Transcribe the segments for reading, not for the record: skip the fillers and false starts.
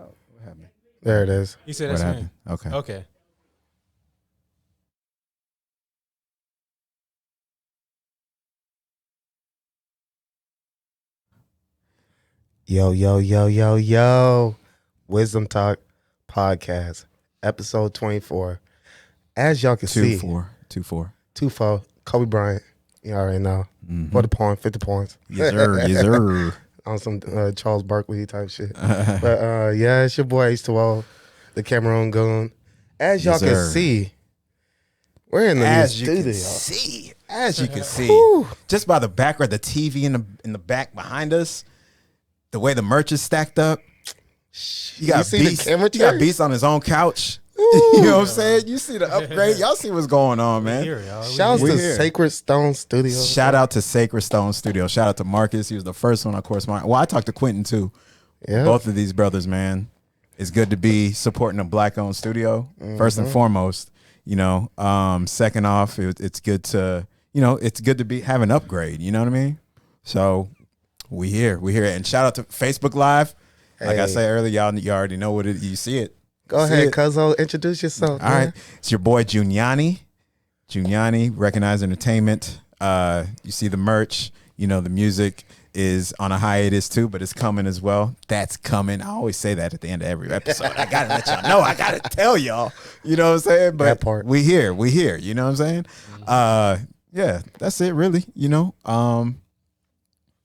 What happened? There it is. He said What that's happened? me. Okay. Okay. Yo, yo, yo, yo, yo. Wisdom Talk Podcast, episode 24. As y'all can see, 2-4. Kobe Bryant. You already know. Mm-hmm. 40 points, 50 points. Yes, sir. Yes, sir. On some Charles Barkley type shit. But yeah, it's your boy H20, the Cameroon goon. As y'all Yes, can sir. see, we're in the new As you studio. can see, as you can see, Whew. just by the background, the TV in the back behind us, the way the merch is stacked up. You got see the Beast. camera You got chair? Beast on his own couch. Ooh. You know what I'm saying? You see the upgrade. Y'all see what's going on, man. Here, y'all. Shouts We to here. Sacred Stone Studio. Shout out to Sacred Stone Studio. Shout out to Marcus. He was the first one, of course. Well, I talked to Quinton too. Yeah. Both of these brothers, man. It's good to be supporting a black-owned studio. First and foremost, you know. Second off, it's good to, it's good to be have an upgrade. You know what I mean? So we here, and shout out to Facebook Live. Like I Hey. said earlier, you already know what it. You see it. Go See ahead, it. Cuzzo. Introduce yourself. All right, it's your boy Junyanii. Junyanii, Recognized Entertainment. You see the merch. You know the music is on a hiatus too, but it's coming as well. That's coming. I always say that at the end of every episode. I gotta let y'all know. I gotta tell y'all. You know what I'm saying? But That part. we here. You know what I'm saying? Yeah, that's it. Really.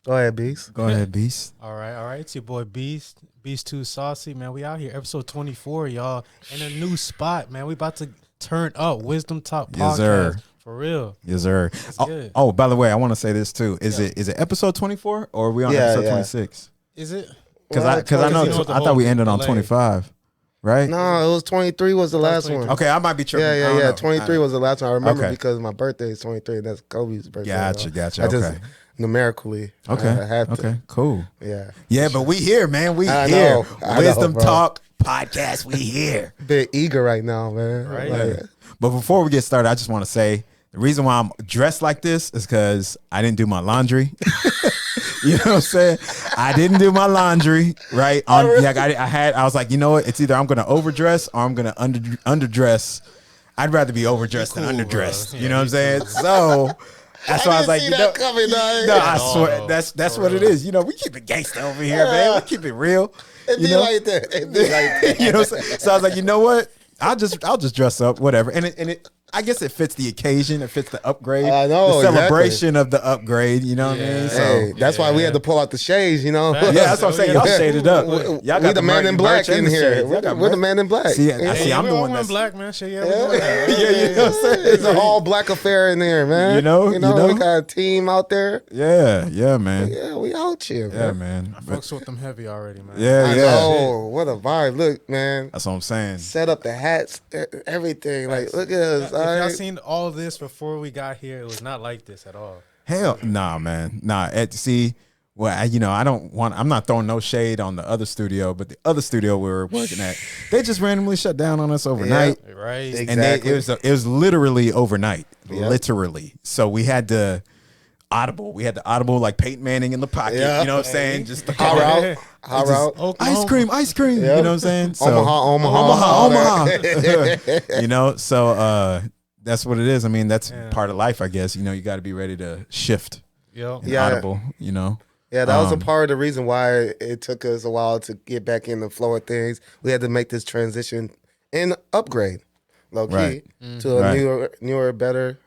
Go ahead, Beast. Go ahead, Beast. All right. It's your boy Beast. Beast Too Saucy, man. We out here, episode 24, y'all, in a new spot, man. We about to turn up. Wisdom Talk Podcast. Yes, sir. For real. Yes, sir. good. Oh, by the way, I want to say this too. Is it episode 24 or are we on Yeah, episode yeah. 26? Is it? Because Well, I know you know the I thought we whole ended on delay. 25, right? No, it was 23 was the last 23. one. Okay, I might be tripping. I Yeah, don't know. 23 was the last one. I remember Okay. because my birthday is 23. That's Kobe's birthday. Gotcha. I just Okay. numerically. Okay. I had to. Okay. Cool. Yeah. Yeah, but we here, man. We I here. know, Wisdom bro. Talk Podcast. We here. Bit eager right now, man. Right. Like, But before we get started, I just want to say the reason why I'm dressed like this is because I didn't do my laundry. You know what I'm saying? I didn't do my laundry, right? I was like, you know what? It's either I'm going to overdress or I'm going to underdress. I'd rather be overdressed than cool, underdressed. bro. You know what I'm saying? So that's why I was like, see that coming, dog. no, I No, swear no, that's for what it real. is. We keep it gangsta over here, man. We keep it real. It you be know? like that. It be like that. You know what I'm saying? So I was like, you know what? I'll just dress up, whatever. And it I guess it fits the occasion. It fits the upgrade. I know, the celebration of the upgrade. You know what I Yeah. mean? So Hey, that's why we had to pull out the shades, you know? Facts. yeah, that's what I'm saying. Y'all Yeah. shaded up. We Y'all got the man mer- in black merch and in the here. shades. Y'all got We're the merch. man in black. See, Yeah. I see. I'm the we all one went that's black, man. Shit, yeah. yeah. You know what I'm saying? It's an all black affair in there, man. You know? we got a team out there. Yeah, man. Yeah, we out here, Yeah, man. man. I fucks with them heavy already, man. Yeah, I yeah. know. What a vibe. Look, man. That's what I'm saying. Set up the hats, everything. Like, look at us. If all y'all right? seen all this before we got here, it was not like this at all. Hell, nah, man. Nah, see, well, I'm not throwing no shade on the other studio, but the other studio we were working at, they just randomly shut down on us overnight. Right? Exactly. And it was literally overnight, Yeah. literally. So we had to audible. We had the audible like Peyton Manning in the pocket. Yeah. You know what I'm saying? Just the Hot route. Hot Just- route. Oklahoma. ice cream. Yeah. You know what I'm saying? So, Omaha. Omaha. You know, so that's what it is. I mean, that's Yeah. part of life, I guess. You got to be ready to shift. Yo. And Yeah. audible. Yeah, that was a Um, part of the reason why it took us a while to get back in the flow of things. We had to make this transition and upgrade, low key, Right. to a Right. newer, better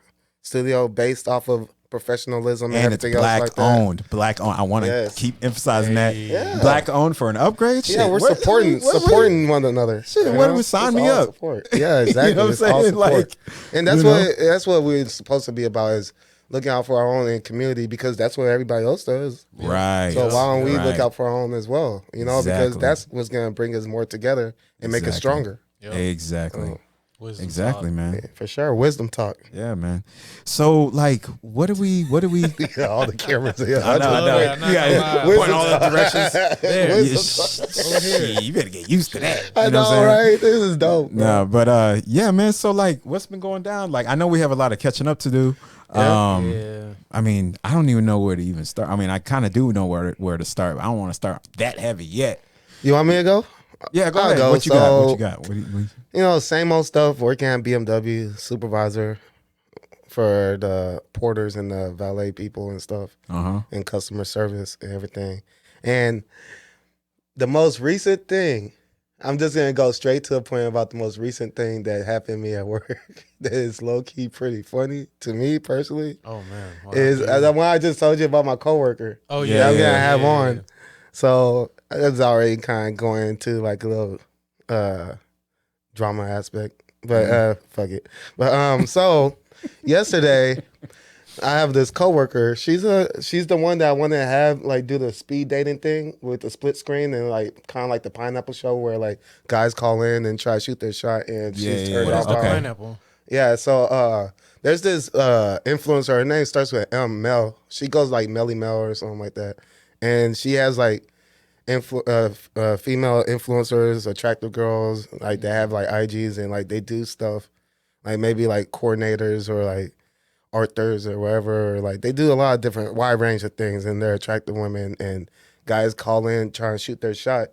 studio based off of professionalism and, And it's everything else black like that. owned. Black owned. I want to Yes. keep emphasizing that. Yeah. Black owned for an upgrade. Yeah, Shit, we're what- supporting what- supporting one another. Shit, you what know? would sign It's me all up? Support. Yeah, exactly. You know what I'm It's all saying? support. Like, and that's you know? that's what we're supposed to be about, is looking out for our own community, because that's what everybody else does. Right. So why don't we Right. look out for our own as well? Because Exactly. that's what's gonna bring us more together and make us Exactly. stronger. Yo. Exactly. Wisdom Exactly, talk. man. Yeah, for sure. Wisdom talk. Yeah, man. So, like, what do we? Yeah, all the cameras. Yeah, I know. I'm not You got gonna lie. to point all the directions. There. Yeah, Wisdom talk. shit, you better get used to that. I You know, what I'm saying? right? This is dope. bro. No, but yeah, man. So, like, what's been going down? Like, I know we have a lot of catching up to do. Yeah. I mean, I don't even know where to even start. I mean, I kind of do know where to start, but I don't want to start that heavy yet. You want me to go? Yeah, go I'll ahead. go. What you got? What you got? You know, same old stuff. Working at BMW, supervisor for the porters and the valet people and stuff, and customer service and everything. And the most recent thing, I'm just gonna go straight to the point about the most recent thing that happened to me at work. That is low key pretty funny to me personally. Oh man, Is the one I just told you about my coworker. Oh that I'm gonna have yeah. on. So that's already kind of going into like a little drama aspect, but fuck it. But so yesterday, I have this coworker. She's the one that I want to have like do the speed dating thing with the split screen and like kind of like the Pineapple Show where like guys call in and try to shoot their shot and she's turned off. Pineapple? Yeah, so there's this influencer. Her name starts with Mel. She goes like Melly Mel or something like that, and she has like female influencers, attractive girls like they have like IGs and like they do stuff like maybe like coordinators or like authors or whatever. Like they do a lot of different wide range of things, and they're attractive women. And guys call in trying to shoot their shot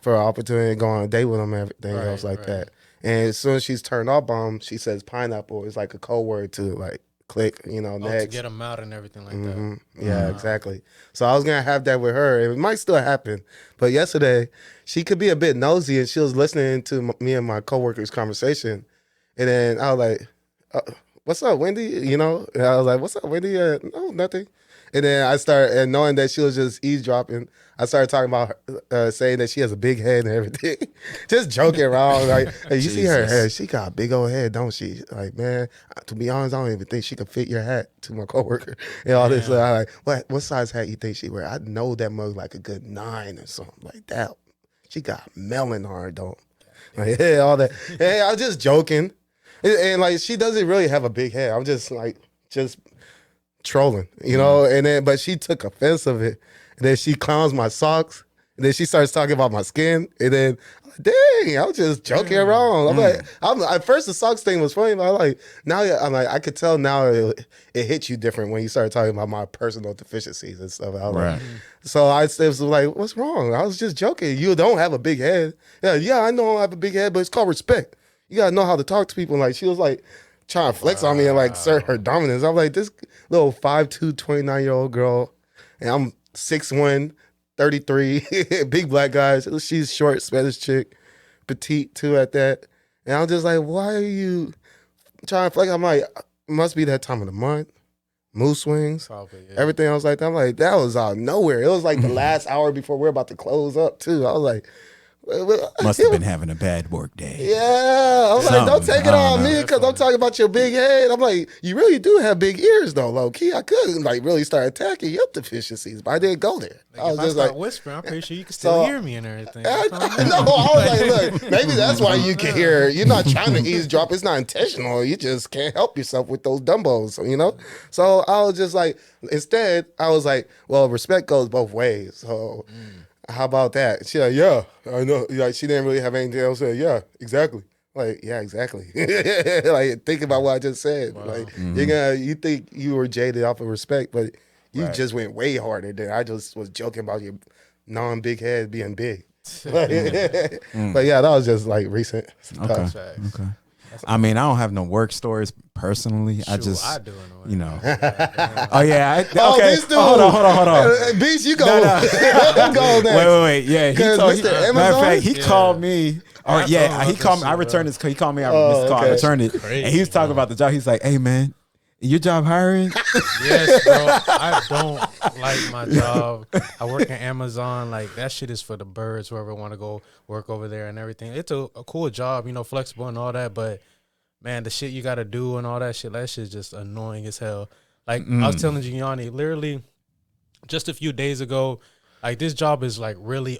for an opportunity to go on a date with them and everything else like that. And as soon as she's turned off on them, she says pineapple is like a code word to like click, you know, next. To get them out and everything like that. Yeah, exactly. So I was going to have that with her. It might still happen. But yesterday, she could be a bit nosy, and she was listening to me and my coworker's conversation. And then I was like, what's up, Wendy? You know? And I was like, what's up, Wendy? No, nothing. And then I started, and knowing that she was just eavesdropping, I started talking about her, saying that she has a big head and everything. Just joking around. Like, hey, you see her head? She got a big old head, don't she? Like, man, to be honest, I don't even think she could fit your hat, to my coworker. And all this. I'm like, what size hat you think she wear? I know that mug like a good 9 or something like that. She got melon on her, don't. Like, yeah, all that. Hey, I was just joking. And like, she doesn't really have a big head. I'm just like, trolling, you know, and then but she took offense of it, and then she clowns my socks, and then she starts talking about my skin, and then dang, I was just joking around. I'm like, at first the socks thing was funny, but I'm like, now I'm like, I could tell now it hits you different when you start talking about my personal deficiencies and stuff. I was like, so I was like, what's wrong? I was just joking. You don't have a big head. Yeah, I know I have a big head, but it's called respect. You gotta know how to talk to people. Like she was like trying to flex on me and like assert her dominance. I'm like, this little 5'2", 29-year-old girl, and I'm 6'1", 33, big black guy. She's short, Spanish chick, petite too at that. And I'm just like, why are you trying to flex? I'm like, must be that time of the month. Mood swings, everything else like that. I'm like, that was out of nowhere. It was like the last hour before we're about to close up too. I was like, must have been having a bad work day. Yeah, I was like, don't take it on me because I'm talking about your big head. I'm like, you really do have big ears though, low key. I could like really start attacking your deficiencies, but I didn't go there. Like, I was just like whispering. I'm pretty sure you can still hear me and everything. I was like, look, maybe that's why you can hear. You're not trying to eavesdrop. It's not intentional. You just can't help yourself with those dumbos, you know. So I was just like, instead, I was like, well, respect goes both ways. So. How about that? She like, yeah, I know. Like she didn't really have anything else to say. Yeah, exactly. Like, yeah, exactly. Like, think about what I just said. Wow. Like, you think you were jaded off of respect, but you just went way harder than I just was joking about your non-big head being big. But yeah, that was just like recent stuff. Okay. I mean, I don't have no work stories personally. Shoot, I just, I do in a way. you know. Oh yeah. Beast dude. Hold on. Beast, you go. I'm going next. Wait. Yeah. Matter of fact, he called me. Or he called me. I returned his. He called me. I returned it, and he was talking about the job. He's like, "Hey man, your job hiring?" Yes, bro. I don't like my job. I work at Amazon. Like that shit is for the birds. Whoever want to go work over there and everything. It's a cool job, you know, flexible and all that. But man, the shit you got to do and all that shit's just annoying as hell. Like I was telling Junyanii, literally just a few days ago, like this job is like really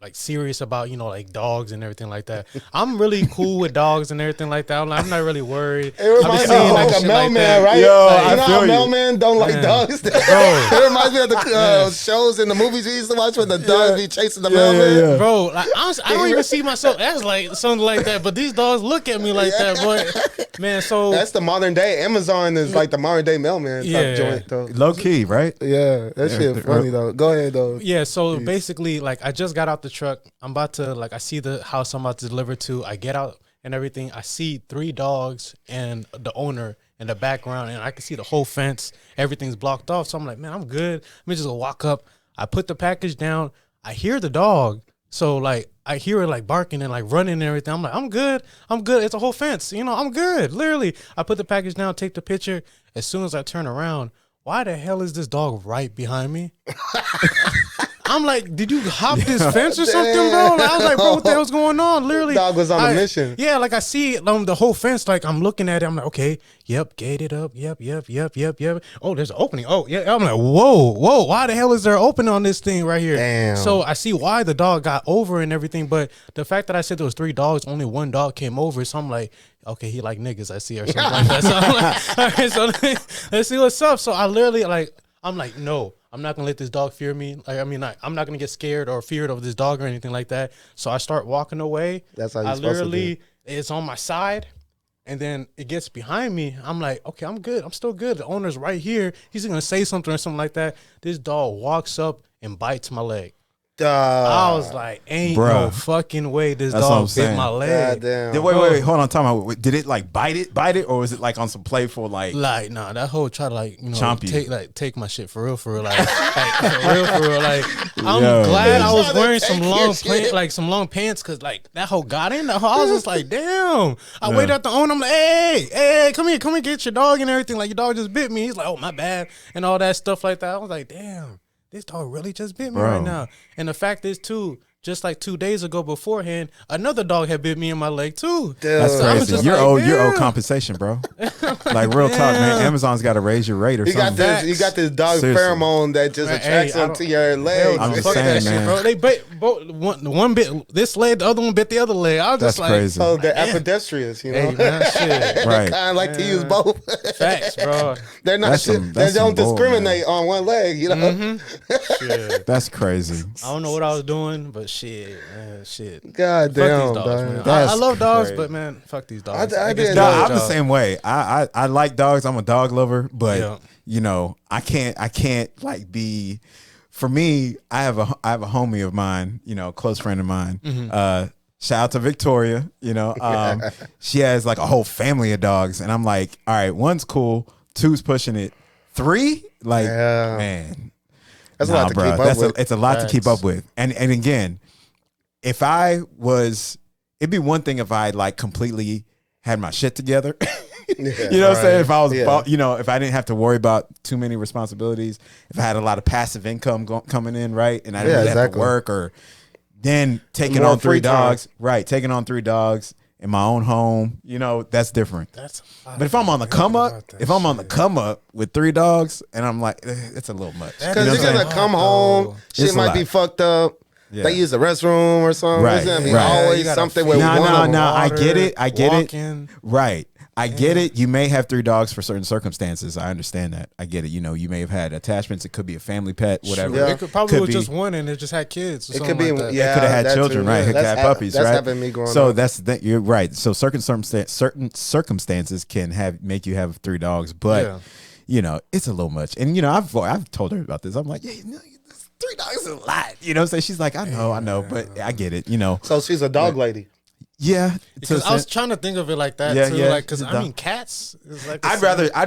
like serious about, you know, like dogs and everything like that. I'm really cool with dogs and everything like that. I'm not really worried. It reminds me of like a mailman, right? Yo, like, you know how mailmen don't like dogs? It reminds me of the shows and the movies we used to watch when the dogs be chasing the mailman. Yeah. Bro, like, honestly, I don't even see myself as like something like that, but these dogs look at me like that. But man, so that's the modern day. Amazon is like the modern day mailman type joint though. Low key, right? Yeah, that shit funny though. Go ahead though. Yeah, so basically, like I just got out the truck. I'm about to I see the house I'm about to deliver to. I get out and everything. I see 3 dogs and the owner in the background, and I can see the whole fence. Everything's blocked off. So I'm like, man, I'm good. Let me just go walk up. I put the package down. I hear the dog. So I hear it barking and running and everything. I'm like, I'm good. It's a whole fence. I'm good. Literally. I put the package down, take the picture. As soon as I turn around, why the hell is this dog right behind me? I'm like, did you hop this fence or something, bro? I was like, bro, what the hell's going on? Literally, dog was on a mission. Yeah, I see the whole fence. I'm looking at it. I'm like, okay, yep, gated up. Yep. Oh, there's an opening. Oh, yeah. I'm like, whoa. Why the hell is there an opening on this thing right here? Damn. So I see why the dog got over and everything, but the fact that I said there was 3 dogs, only 1 dog came over. So I'm like, okay, he like niggas, I see, or something like that. So I'm like, all right, so let's see what's up. So I literally I'm like, no, I'm not gonna let this dog fear me. I'm not gonna get scared or feared of this dog or anything like that. So I start walking away. That's how you're supposed to do. It's on my side, and then it gets behind me. I'm like, okay, I'm good. I'm still good. The owner's right here. He's gonna say something or something like that. This dog walks up and bites my leg. I was like, ain't no fucking way this dog bit my leg. Wait, hold on, time out. Did it bite it, or was it on some playful nah, that whole try to chomp you. take my shit for real, for real. I'm glad I was wearing some long pants because that whole got in. I was just like, damn. I waited at the owner. I'm like, hey, come here, get your dog and everything. Your dog just bit me. He's like, oh, my bad, and all that stuff like that. I was like, damn. This dog really just bit me right now. And the fact is, too, just 2 days ago beforehand, another dog had bit me in my leg, too. That's crazy. You're owed compensation, bro. Real talk, man. Amazon's got to raise your rate or something. You got this dog pheromone that just attracts them to your leg. I'm just saying, man. Bro. They bit one bit this leg, the other one bit the other leg. I was just crazy. Oh, they're ambidextrous, Hey, man, shit. Right. They kind of like to use both. Facts, bro. They're not. They don't discriminate on one leg, Shit. That's crazy. I don't know what I was doing, but shit. God damn, fuck these dogs, man. I love dogs, but man, fuck these dogs. I'm the same way. I like dogs. I'm a dog lover, but I can't be. For me, I have a homie of mine, close friend of mine. Shout out to Victoria. She has a whole family of dogs, and I'm like, all right, 1's cool, 2's pushing it, 3, man, that's a lot to keep up with. It's a lot to keep up with, and again, if I was, it'd be one thing if I completely had my shit together. You know what I'm saying? If I was, if I didn't have to worry about too many responsibilities, if I had a lot of passive income coming in, right, and I didn't really have to work, or then taking on 3 dogs, taking on 3 dogs in my own home, that's different. But if I'm on the come up, with 3 dogs, and I'm like, it's a little much. Because you're gonna come home, shit might be fucked up. Yeah. They use the restroom or something. Right. There's gonna be always something where I get it. Right. I get it. You may have 3 dogs for certain circumstances. I understand that. I get it. You may have had attachments. It could be a family pet, whatever. Yeah. It could probably was just one and it just had kids. It could be. It could have had children, right? It could have puppies, right? That's happened to me growing up. So that's the thing. You're right. So certain circumstances can make you have 3 dogs, but it's a little much. And I've told her about this. I'm like, 3 dogs is a lot. So she's like, I know, but I get it. So she's a dog lady. Yeah, because I was trying to think of it like that too. Because cats is I'd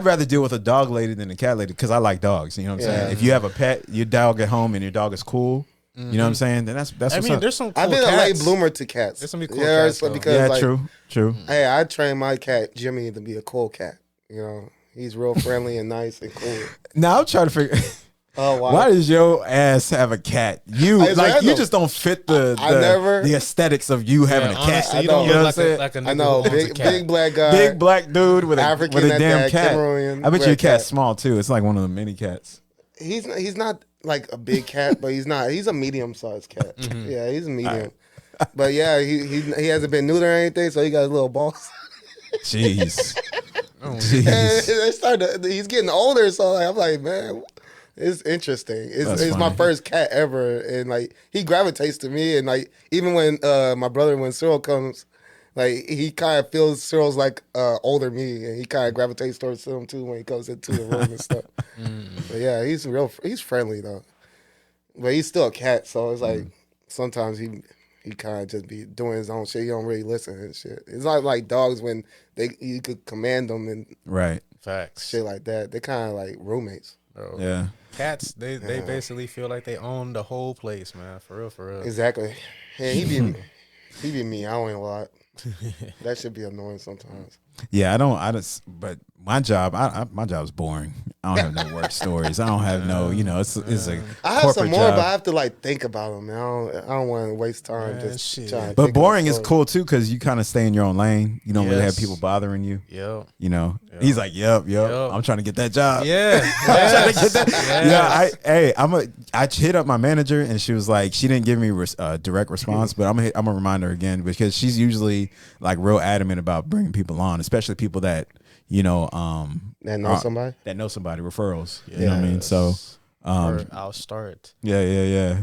rather deal with a dog lady than a cat lady because I like dogs. You know what I'm saying? If you have a pet, your dog at home, and your dog is cool. You know what I'm saying? Then that's. There's some. Cool I've been cats. a late bloomer to cats. There's some cool cats. Because true. Hey, I trained my cat Jimmy to be a cool cat. He's real friendly and nice and cool. Now I'm trying to figure. Oh, wow. Why does your ass have a cat? You just don't fit the aesthetics of you having a cat. Honestly, you don't look like a nigga. I know, big black guy, big black dude with African a damn cat. Cameroonian I bet your cat's small too. It's like one of the mini cats. He's not like a big cat, but he's not. He's a medium sized cat. Yeah, he's a medium. But yeah, he hasn't been neutered or anything, so he got his little balls. Jeez. He's getting older, so I'm like, man. It's interesting. It's my first cat ever, and he gravitates to me, and even when when Cyril comes, he kind of feels Cyril's older me, and he kind of gravitates towards him too when he comes into the room and stuff. But yeah, he's friendly though, but he's still a cat, so it's sometimes he kind of just be doing his own shit. He don't really listen and shit. It's not like dogs when you could command them and Right. Facts. shit like that. They kind of like roommates. Bro. Yeah. Cats, they basically feel like they own the whole place, man. For real, for real. Exactly. And he be me. I don't a lot. That should be annoying sometimes. Yeah, I don't. But my job, my job's boring. I don't have no work stories. I don't have no, it's a. I have corporate some more, job. but I have to like think about them. I don't want to waste time Man, just shit. trying. To But think of boring a is story. cool too because you kind of stay in your own lane. You don't really have Yes. people bothering you. Yep. He's like, yep. Yep. I'm trying to get that job. Yeah. I'm trying to get that. Yes. Yeah, I hit up my manager and she was like, she didn't give me direct response, but I'm gonna remind her again because she's usually like real adamant about bringing people on, especially people that That know somebody. that know somebody, referrals. You know what I mean? So Or I'll start yeah.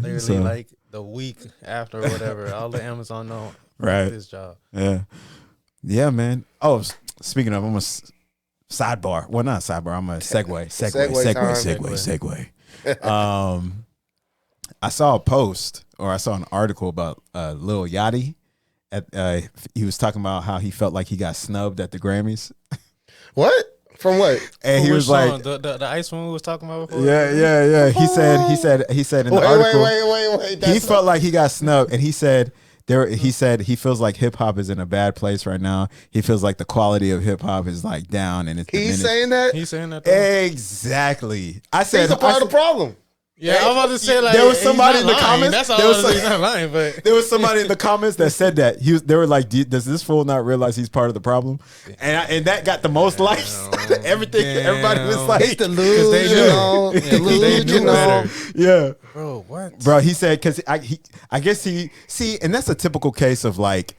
literally So, like the week after or whatever. I'll let Amazon know Right. this job. yeah, man. Oh, speaking of, I'm a sidebar. Well, not sidebar. I'm a segue. I saw a post or I saw an article about Lil Yachty. He was talking about how he felt like he got snubbed at the Grammys. What? From what? And he Which was like, song? the ice one we was talking about before. yeah. He said in the article, Wait. he felt like he got snubbed, and he said he feels like hip hop is in a bad place right now. He feels like the quality of hip hop is like down, and it's He's diminished. saying that. He's saying that. Though? Exactly. I said He's a part of the problem. Yeah, I'm about to say like there was he's somebody not in the lying. comments. That's all There I was was saying. He's not lying, but There was somebody in the comments that said that they were like, "Does this fool not realize he's part of the problem?" And that got the most likes. Everything, everybody was like, It's delusional. they knew Delusional. better. "Yeah, Bro, what? bro." He said because I guess he and that's a typical case of like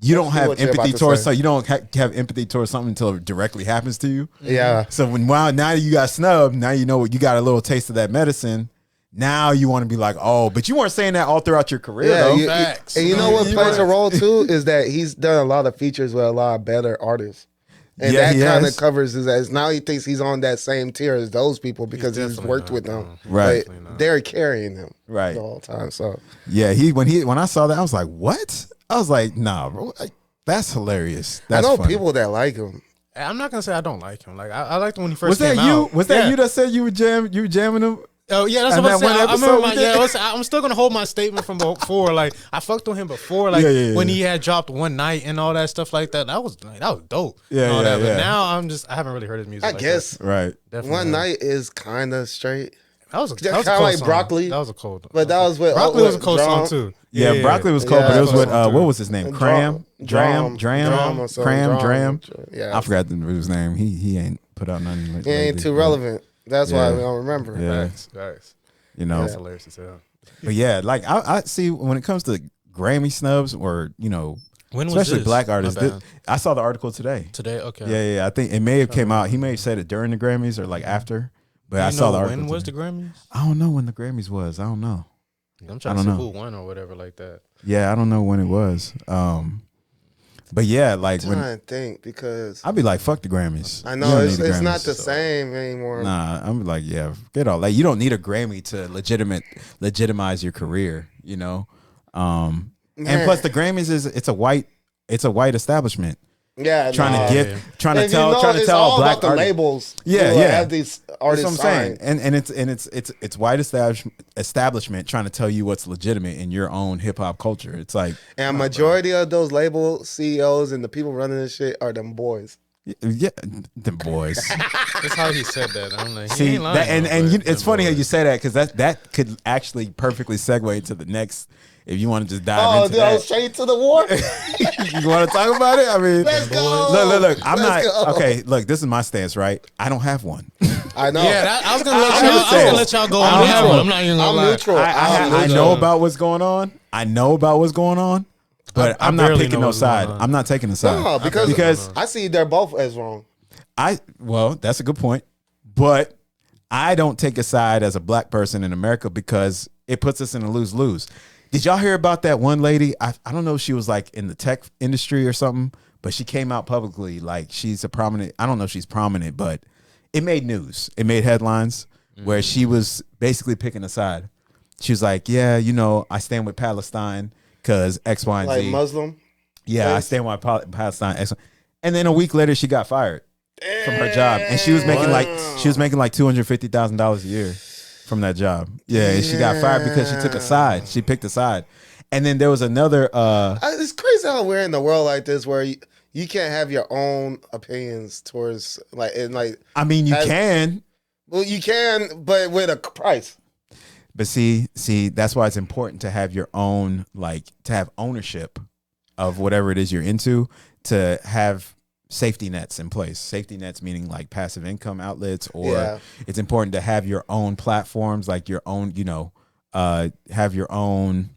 you don't have what you're about empathy to towards say. so you don't have empathy towards something until it directly happens to you. Yeah. So now you got snubbed, now you know you got a little taste of that medicine. Now you want to be like, oh, but you weren't saying that all throughout your career, though. Facts. And you know what plays a role too is that he's done a lot of features with a lot of better artists. And Yeah, that he kind has. of covers his ass. Now he thinks he's on that same tier as those people because he's definitely worked not, with them. no. Right. But they're carrying him Right. the whole time. So Yeah, when I saw that, I was like, what? I was like, nah, bro, that's hilarious. That's I know funny. people that like him. I'm not gonna say I don't like him. Like I liked him when he first Was that came you? out. Was that Yeah. you that said you were jamming him? Oh yeah, that's And what I'm that one saying. I episode remember we did? I'm still gonna hold my statement from before. Like I fucked with him before, like Yeah. when he had dropped One Night and all that stuff like that. That was dope. Yeah, and all yeah, that. But yeah. now I haven't really heard his music. I like guess Right. that. Definitely One not. Night is kind of straight. That was a Kinda cold like song. Broccoli. That was a cold. But that was with Broccoli was a with cold song Drum. too. Yeah, broccoli was cold, Yeah, but it was with cold song, what too. was his name? And Dram. Dram or something. Dram. Yeah, I forgot his name. He ain't put out nothing. He ain't too relevant. That's why I don't remember. Yeah. Facts. You know, That's hilarious as hell. but yeah, like I see when it comes to Grammy snubs or When was especially this? black My artists. bad. I saw the article today. Today, okay. Yeah. I think it may have came out. He may have said it during the Grammys or like after. But I You saw know the article. when was today. the Grammys? I don't know when the Grammys was. I don't know. I'm I trying to don't see know. who won or whatever like that. Yeah, I don't know when it was. But yeah, like I'm when trying to think because I'd be like, fuck the Grammys. I You know don't it's need the not Grammys. the same anymore. Nah, I'm like, yeah, get all. Like, you don't need a Grammy to legitimize your career, And Man. plus, the Grammys it's a white establishment Yeah, trying nah. to trying to And tell it's a all black about the artist. labels. Yeah, who yeah. Have these That's artists what I'm saying, signed. and it's white establishment trying to tell you what's legitimate in your own hip hop culture. It's like, And majority of those label CEOs and the people running this shit are them boys. yeah, the boys. That's how he said that. I'm like, he See, ain't lying. that, and though, and but it's funny how boy. you say that because that could actually perfectly segue to the next. If you want to just dive Oh, into dude, I that, was straight to the war. you want to talk about it? I mean, Let's go. look. I'm Let's not go. okay. Look, this is my stance, right? I don't have one. I know. Yeah, I was gonna I'm let y'all go I on don't that have one. one. I'm not even gonna I'm lie. neutral. I know about what's going on. I know about what's going on, but I I'm not barely picking know no what's going side. on. I'm not taking a side. No, because I see they're both as wrong. well, that's a good point, but I don't take a side as a black person in America because it puts us in a lose-lose. Did y'all hear about that one lady? I don't know if she was like in the tech industry or something, but she came out publicly like she's a prominent. I don't know if she's prominent, but it made news. It made headlines where she was basically picking a side. she was like, yeah, you know, I stand with Palestine because X, Y, and Like Z. Muslim. Yeah, I stand with Palestine. X, and then a week later, she got fired from her job, and she was making like $250,000 a year from that job. Yeah, and she got fired because she took a side. She picked a side, and then there was another. It's crazy how we're in the world like this where you can't have your own opinions towards I mean, you can. Well, you can, but with a price. But see, that's why it's important to have your own, like, to have ownership of whatever it is you're into, to have safety nets in place. Safety nets meaning like passive income outlets, or it's important to have your own platforms, like your own, you know, have your own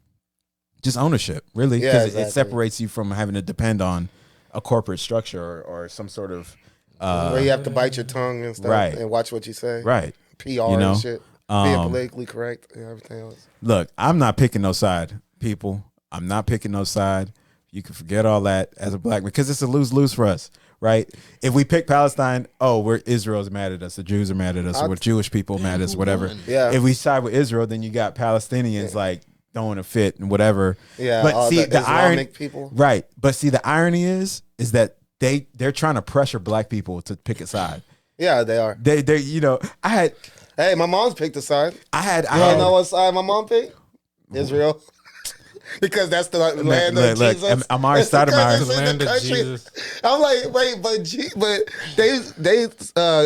just ownership, really, because it separates you from having to depend on a corporate structure or some sort of where you have to bite your tongue and stuff, right, and watch what you say, right? PR you know? and shit, being politically correct and everything else. Look, I'm not picking no side, people. I'm not picking no side. You can forget all that as a black man, because it's a lose-lose for us, right? If we pick Palestine, we're Israel's mad at us, the Jews are mad at us, or Jewish people mad at us, whatever. Yeah. If we side with Israel, then you got Palestinians like throwing a fit and whatever. Yeah, but see the irony, people, right? But see the irony is that they're trying to pressure black people to pick a side. Yeah, they are. They you know, Hey, my mom's picked a side. I know what side my mom picked? Israel. Because that's the land of Jesus. Amari Stoudemire. The land of Jesus. I'm like, wait, but they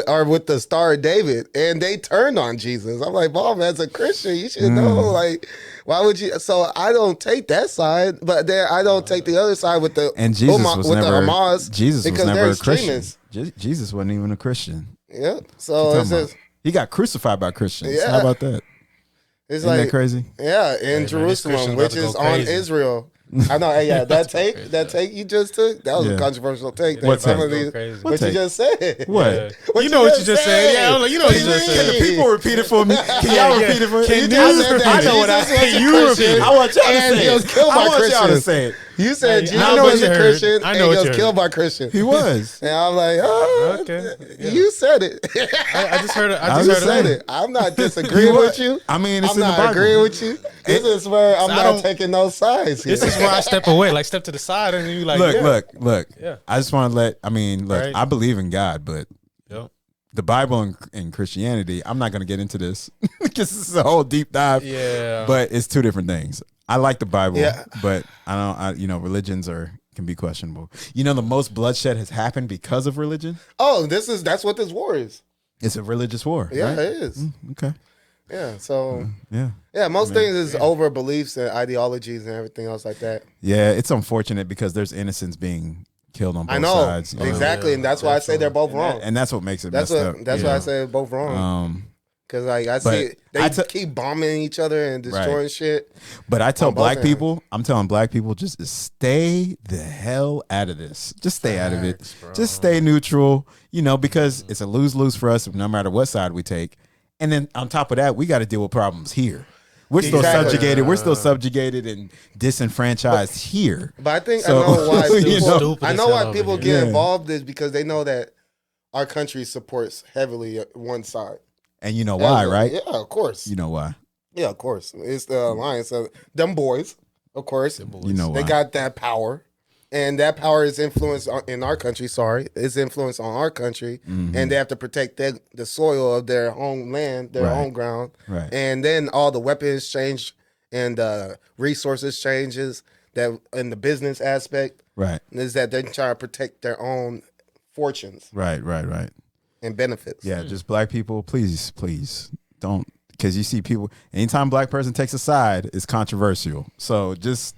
are with the Star of David, and they turned on Jesus. I'm like, Mom, as a Christian, you should know. Like, why would you? So I don't take that side, but then I don't take the other side with the and Jesus was never the Hamas. Jesus was never a Christian. Extremists. Jesus wasn't even a Christian. Yeah, so it's just, he got crucified by Christians. Yeah. How about that? It's Isn't that crazy? Yeah, in Jerusalem, which is on Israel. I know. Yeah, that take you just took, that was a controversial take. What some take? of these, What you take? just said. What? Yeah. What you know what you just said. Yeah, said. you know what you just Can said. the people repeat it for me? Can y'all repeat it for me? Can I you said repeat that it? I know what I Jesus was Can a you Christian, repeat it? I want y'all to and say he was it. killed I by want y'all to Christians. say it. You said I Jesus know what was you a heard. Christian, I and know he what was you killed by Christians. He was. And I'm like, Okay. Yeah. you said it. I just heard it. I You just heard said it. it. I'm not disagreeing with you. I mean, it's I'm in the not Bible. agreeing with you. This is where I'm I not don't- taking no sides here. This is where I step away, like step to the side, and you like, Look. Yeah. I just want to look, Right. I believe in God, but Yep. the Bible and Christianity, I'm not going to get into this because this is a whole deep dive. Yeah. But it's two different things. I like the Bible, Yeah. but religions can be questionable. You know, the most bloodshed has happened because of religion. Oh, that's what this war is. It's a religious war. Yeah, right? it is. Okay. Yeah, so Yeah. most things is over beliefs and ideologies and everything else like that. Yeah. It's unfortunate because there's innocents being killed on both I know sides. exactly, and that's why I say they're both wrong. And that's what makes it That's messed what. up. That's you why I know? say they're both wrong. Because like I but see, they keep bombing each other and destroying shit. But I tell on both black ends. people, I'm telling black people, just to stay the hell out of this. Just stay out of it. bro. Just stay neutral, because it's a lose-lose for us no matter what side we take. And then on top of that, we got to deal with problems here. We're still Exactly. subjugated. We're still subjugated and disenfranchised here. But I think So, I know why you people. know. Stupid I as know hell why over people here. get Yeah. involved is because they know that our country supports heavily one side. And you know why, right? Yeah, of course. You know why. Yeah, of course. It's the alliance of them boys. Of course, You know why. they got that power, and that power is influence in our country. Sorry, is influence on our country, Mm-hmm. and they have to protect the soil of their homeland, their Right. home ground, Right. and then all the weapons change and resources changes that in the business aspect Right. is that they're trying to protect their own fortunes Right. and benefits. Yeah, just black people, please don't, because you see people, anytime a black person takes a side, it's controversial. So just,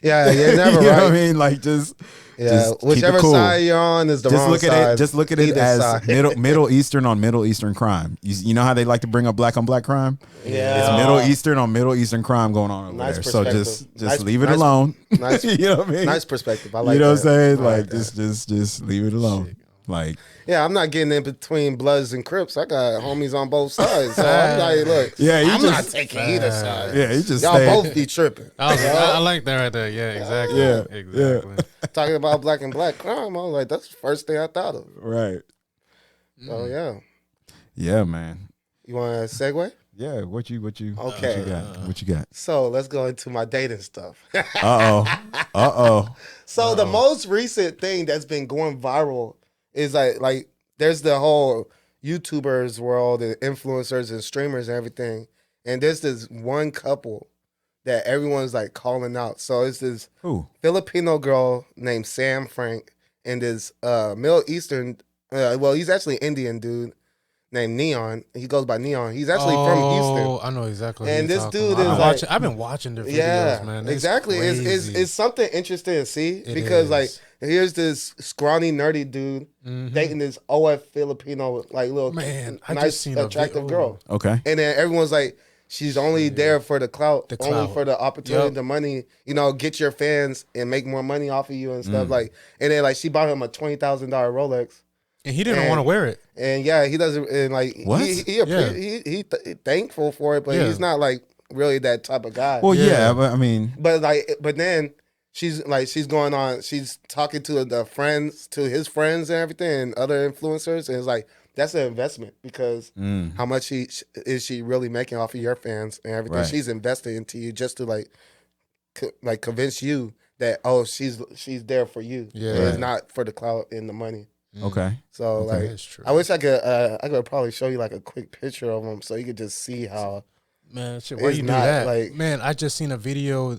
yeah, you're never you right. know what I mean? Like just keep it whichever cool. side you're on is the Just wrong look at side. it. Just look at it Either as side. Middle Eastern on Middle Eastern crime. You know how they like to bring up black on black crime? Yeah. It's Middle Eastern on Middle Eastern crime going on over Nice there. So perspective. just Nice- leave it nice- alone. nice- you know what I mean? Nice perspective. I like you know that. what I'm saying? I Like that. just leave it alone. Like Yeah, I'm not getting in between Bloods and Crips. I got homies on both sides. So I'm like, look, Yeah, you I'm just- not taking either side. yeah, you just Y'all stay. both be tripping. I like that right there. Yeah, exactly. Yeah, Exactly. Talking about black and black crime, I was like, that's the first thing I thought of. Right. So yeah. Yeah, man. You want to segue? Yeah, what you Okay. What you got? So let's go into my dating stuff. Uh-oh. So the most recent thing that's been going viral is like there's the whole YouTubers world and influencers and streamers and everything. And there's this one couple that everyone's like calling out. So it's this Who? Filipino girl named Sam Frank and this Middle Eastern, he's actually Indian dude named Neon. He goes by Neon. He's actually from Houston. Oh, I know exactly. And this dude is is I've been watching their videos, yeah, man. exactly. It's something interesting to see because like here's this scrawny nerdy dude dating this OF Filipino like little I nice just seen attractive girl. Okay. And then everyone's like, she's only there for the clout, only for the opportunity, the money, get your fans and make more money off of you and stuff like. And then like she bought him a $20,000 Rolex. And he didn't want to wear it. And yeah, he doesn't. And like what? He thankful for it, but he's not like really that type of guy. Well, yeah, but I mean, but then she's going on. She's talking to his friends and everything, and other influencers, and it's like that's an investment because how much is she really making off of your fans and everything? Right. She's investing into you just to like convince you that she's there for you. Yeah, it's not for the clout and the money. Okay. So like, I wish I could probably show you like a quick picture of him so you could just see how. Man, shit, why you do that? Like, man, I just seen a video.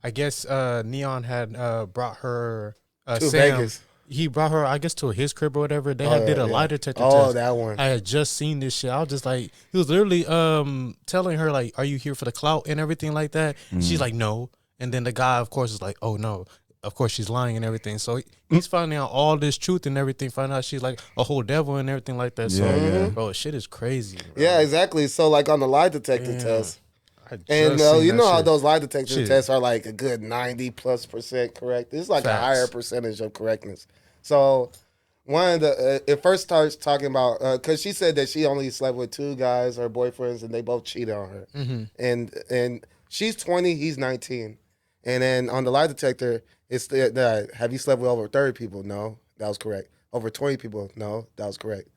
I guess Neon had brought her to Sam. Vegas. He brought her, I guess, to his crib or whatever. They did a lie detector test. Oh, that one. I had just seen this shit. I was just like, he was literally telling her like, "Are you here for the clout and everything like that?" She's like, "No." And then the guy, of course, is like, "Oh no." Of course, she's lying and everything. So he's finding out all this truth and everything. Finding out she's like a whole devil and everything like that. So, bro, shit is crazy. Bro. Yeah, exactly. So, like on the lie detector test, and you know how those lie detector tests are like a good 90+% correct. It's like a higher percentage of correctness. So, one of the it first starts talking about because she said that she only slept with 2 guys, her boyfriends, and they both cheated on her. And she's 20, he's 19, and then on the lie detector. It's have you slept with over 30 people? No, that was correct. Over 20 people? No, that was correct.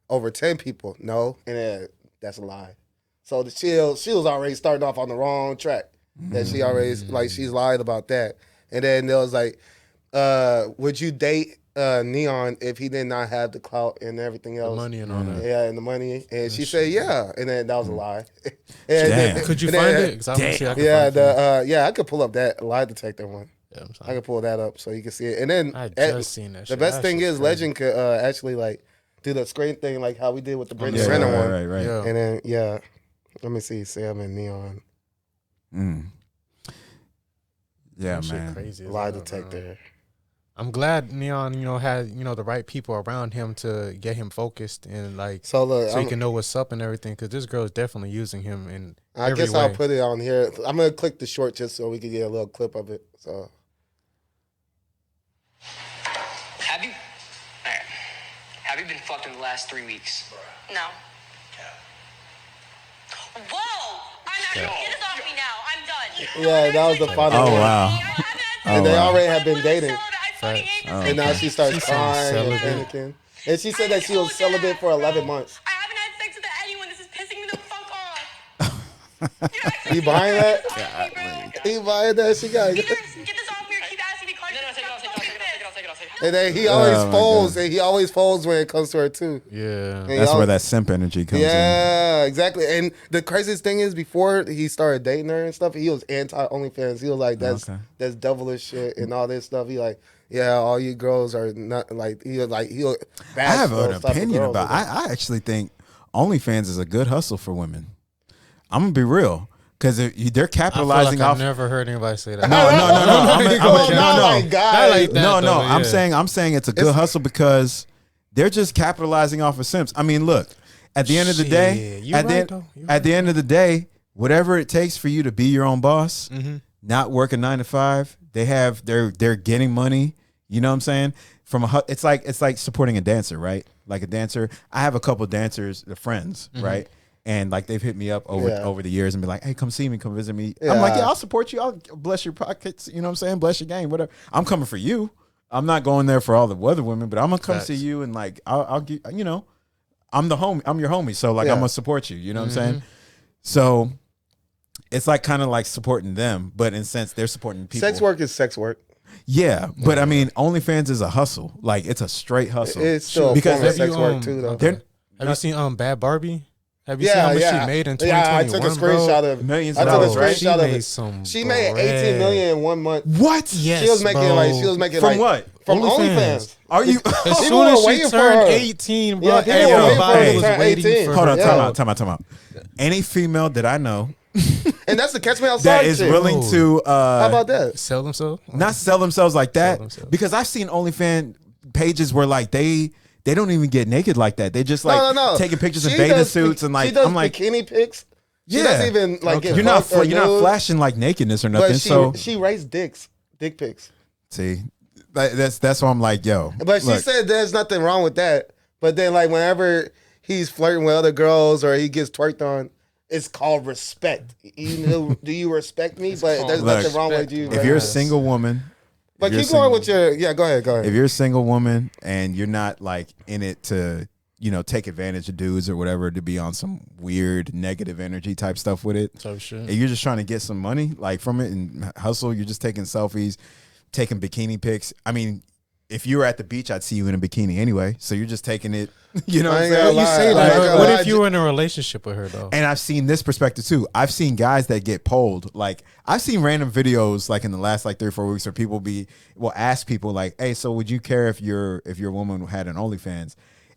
Over 10 people? No, and then that's a lie. So she was already starting off on the wrong track. That she already she's lied about that. And then there was like, would you date Neon if he did not have the clout and everything else? The money and all that. Yeah, and the money. And she said yeah, and then that was a lie. Could you find it? I could pull up that lie detector one. I can pull that up so you can see it. And then I just seen that. The best thing is Legend could actually like do the screen thing like how we did with the Brittany Renner one. Right. Yeah. And then let me see Sam and Neon. Yeah, that man. Crazy lie detector. I'm glad Neon, had the right people around him to get him focused and like so he can know what's up and everything. Because this girl is definitely using him in every way. I'll put it on here. I'm gonna click the short just so we can get a little clip of it. So. Have you been fucked in the last 3 weeks? No. Whoa! I'm not. Get this off me now. I'm done. Yeah, that was the final one. Oh wow. And they already have been dating. And now she starts crying and panicking. And she said that she was celibate for 11 months. I haven't had sex with anyone. This is pissing me the fuck off. You buying that? He buying that? She got it. Get this off me or keep asking me questions. No, take it off. And then he always folds, and he always folds when it comes to her too. Yeah, that's where that simp energy comes in. Yeah, exactly. And the craziest thing is, before he started dating her and stuff, he was anti OnlyFans. He was like, that's devilish shit and all this stuff. He like, yeah, all you girls are not like. He was like, I have an opinion about. I actually think OnlyFans is a good hustle for women. I'm gonna be real. Because they're capitalizing off. I've never heard anybody say that. No. I'm saying it's a good It's hustle because they're just capitalizing off of simps. I mean, look, at the end of the day, at the end of the day, whatever it takes for you to be your own boss, not working 9 to 5, they're getting money. You know what I'm saying? It's like supporting a dancer, right? Like a dancer. I have a couple dancers, friends, right? And like they've hit me up over the years and be like, hey, come see me, come visit me. Yeah. I'm like, yeah, I'll support you. I'll bless your pockets. You know what I'm saying? Bless your game, whatever. I'm coming for you. I'm not going there for all the other women, but I'm gonna come see you and like I'll give I'm the homie. I'm your homie. So like, Yeah. I'm gonna support you. You know what I'm saying? So it's like kind of like supporting them, but in a sense they're supporting people. Sex work is sex work. Yeah, but I mean, OnlyFans is a hustle. Like it's a straight hustle. It's still because a form of have sex you, work too, though. they're Have you seen Bad Barbie? Have you seen Yeah, how much yeah. she made in Yeah, I 2021, took a screenshot bro? of Millions I of took a dollars, right? She screenshot of made it. some She made bread. 18 million in 1 month. what? Yes, She was making bro. like she was making From like what? from OnlyFans. OnlyFans. Are you? As People soon were as she waiting for turned her. 18, bro, Yeah, people were waiting for her everybody to was turn waiting 18. for Hold her. on, Yeah. time out. Any female that I know And that's the catch me outside that is shit. willing to How about that? Sell themselves? not sell themselves like that, themselves. because I've seen OnlyFans pages where like they don't even get naked like that. They just like No. taking pictures in She bathing does- suits and like she does I'm like, bikini pics. She Yeah. doesn't even like get you're not fucked or you're not nude, flashing like nakedness or nothing. But So she raised dick pics. see, that's why I'm like, yo. But she look, said there's nothing wrong with that. But then like whenever he's flirting with other girls or he gets twerked on, it's called respect. You know, do you respect me? But there's Look, nothing wrong with you. if you're a single woman, but if you're keep a going single- with your Go ahead. if you're a single woman and you're not like in it to, you know, take advantage of dudes or whatever, to be on some weird negative energy type stuff with it, So shit. and you're just trying to get some money like from it and hustle, you're just taking selfies, taking bikini pics. I mean, if you were at the beach, I'd see you in a bikini anyway. So you're just taking it, you know what I'm I ain't saying? gonna You say lie, that. like, What I if you were in a relationship with her though? And I've seen this perspective too. I've seen guys that get polled. Like I've seen random videos like in the last like 3 or 4 weeks where people will ask people like, "Hey, so would you care if your woman had an OnlyFans?"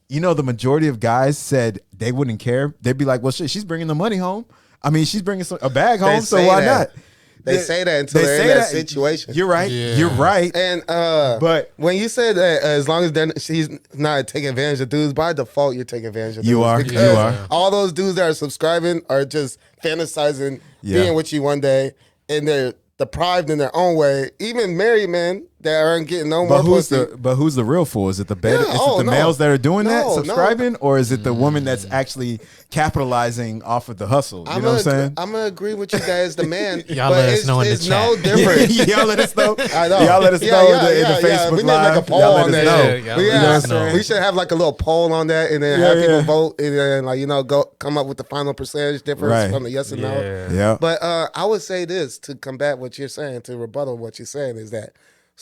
You know, the majority of guys said they wouldn't care. They'd be like, "Well, shit, she's bringing the money home. I mean, she's bringing a bag home, so say why that. not?" They say that until they're in that situation. You're right. Yeah. You're right. And But- when you said that, as long as she's not taking advantage of dudes, by default you're taking advantage of dudes. You are. Because You are. all those dudes that are subscribing are just fantasizing Yeah. being with you one day, and they're deprived in their own way. Even married men that aren't getting no more who's pussy. who's the real fool? Is it the Yeah, is it the no. males that are doing that, No, subscribing, or is it the woman that's actually capitalizing off of the hustle? You know what I'm saying? I'm gonna agree with you guys, the man. Y'all but let us it's, know in the it's no chat. different. Y'all let us know. I know. Y'all let us know in the Facebook We need to Live. make a poll Y'all let on us that. know. Yeah, We, y'all let us know. we should have like a little poll on that, and then Yeah, have people yeah. vote, and then like go come up with the final percentage difference Right. from the yes and no. Yeah. Yeah. But I would say this to combat what you're saying, to rebuttal what you're saying, is that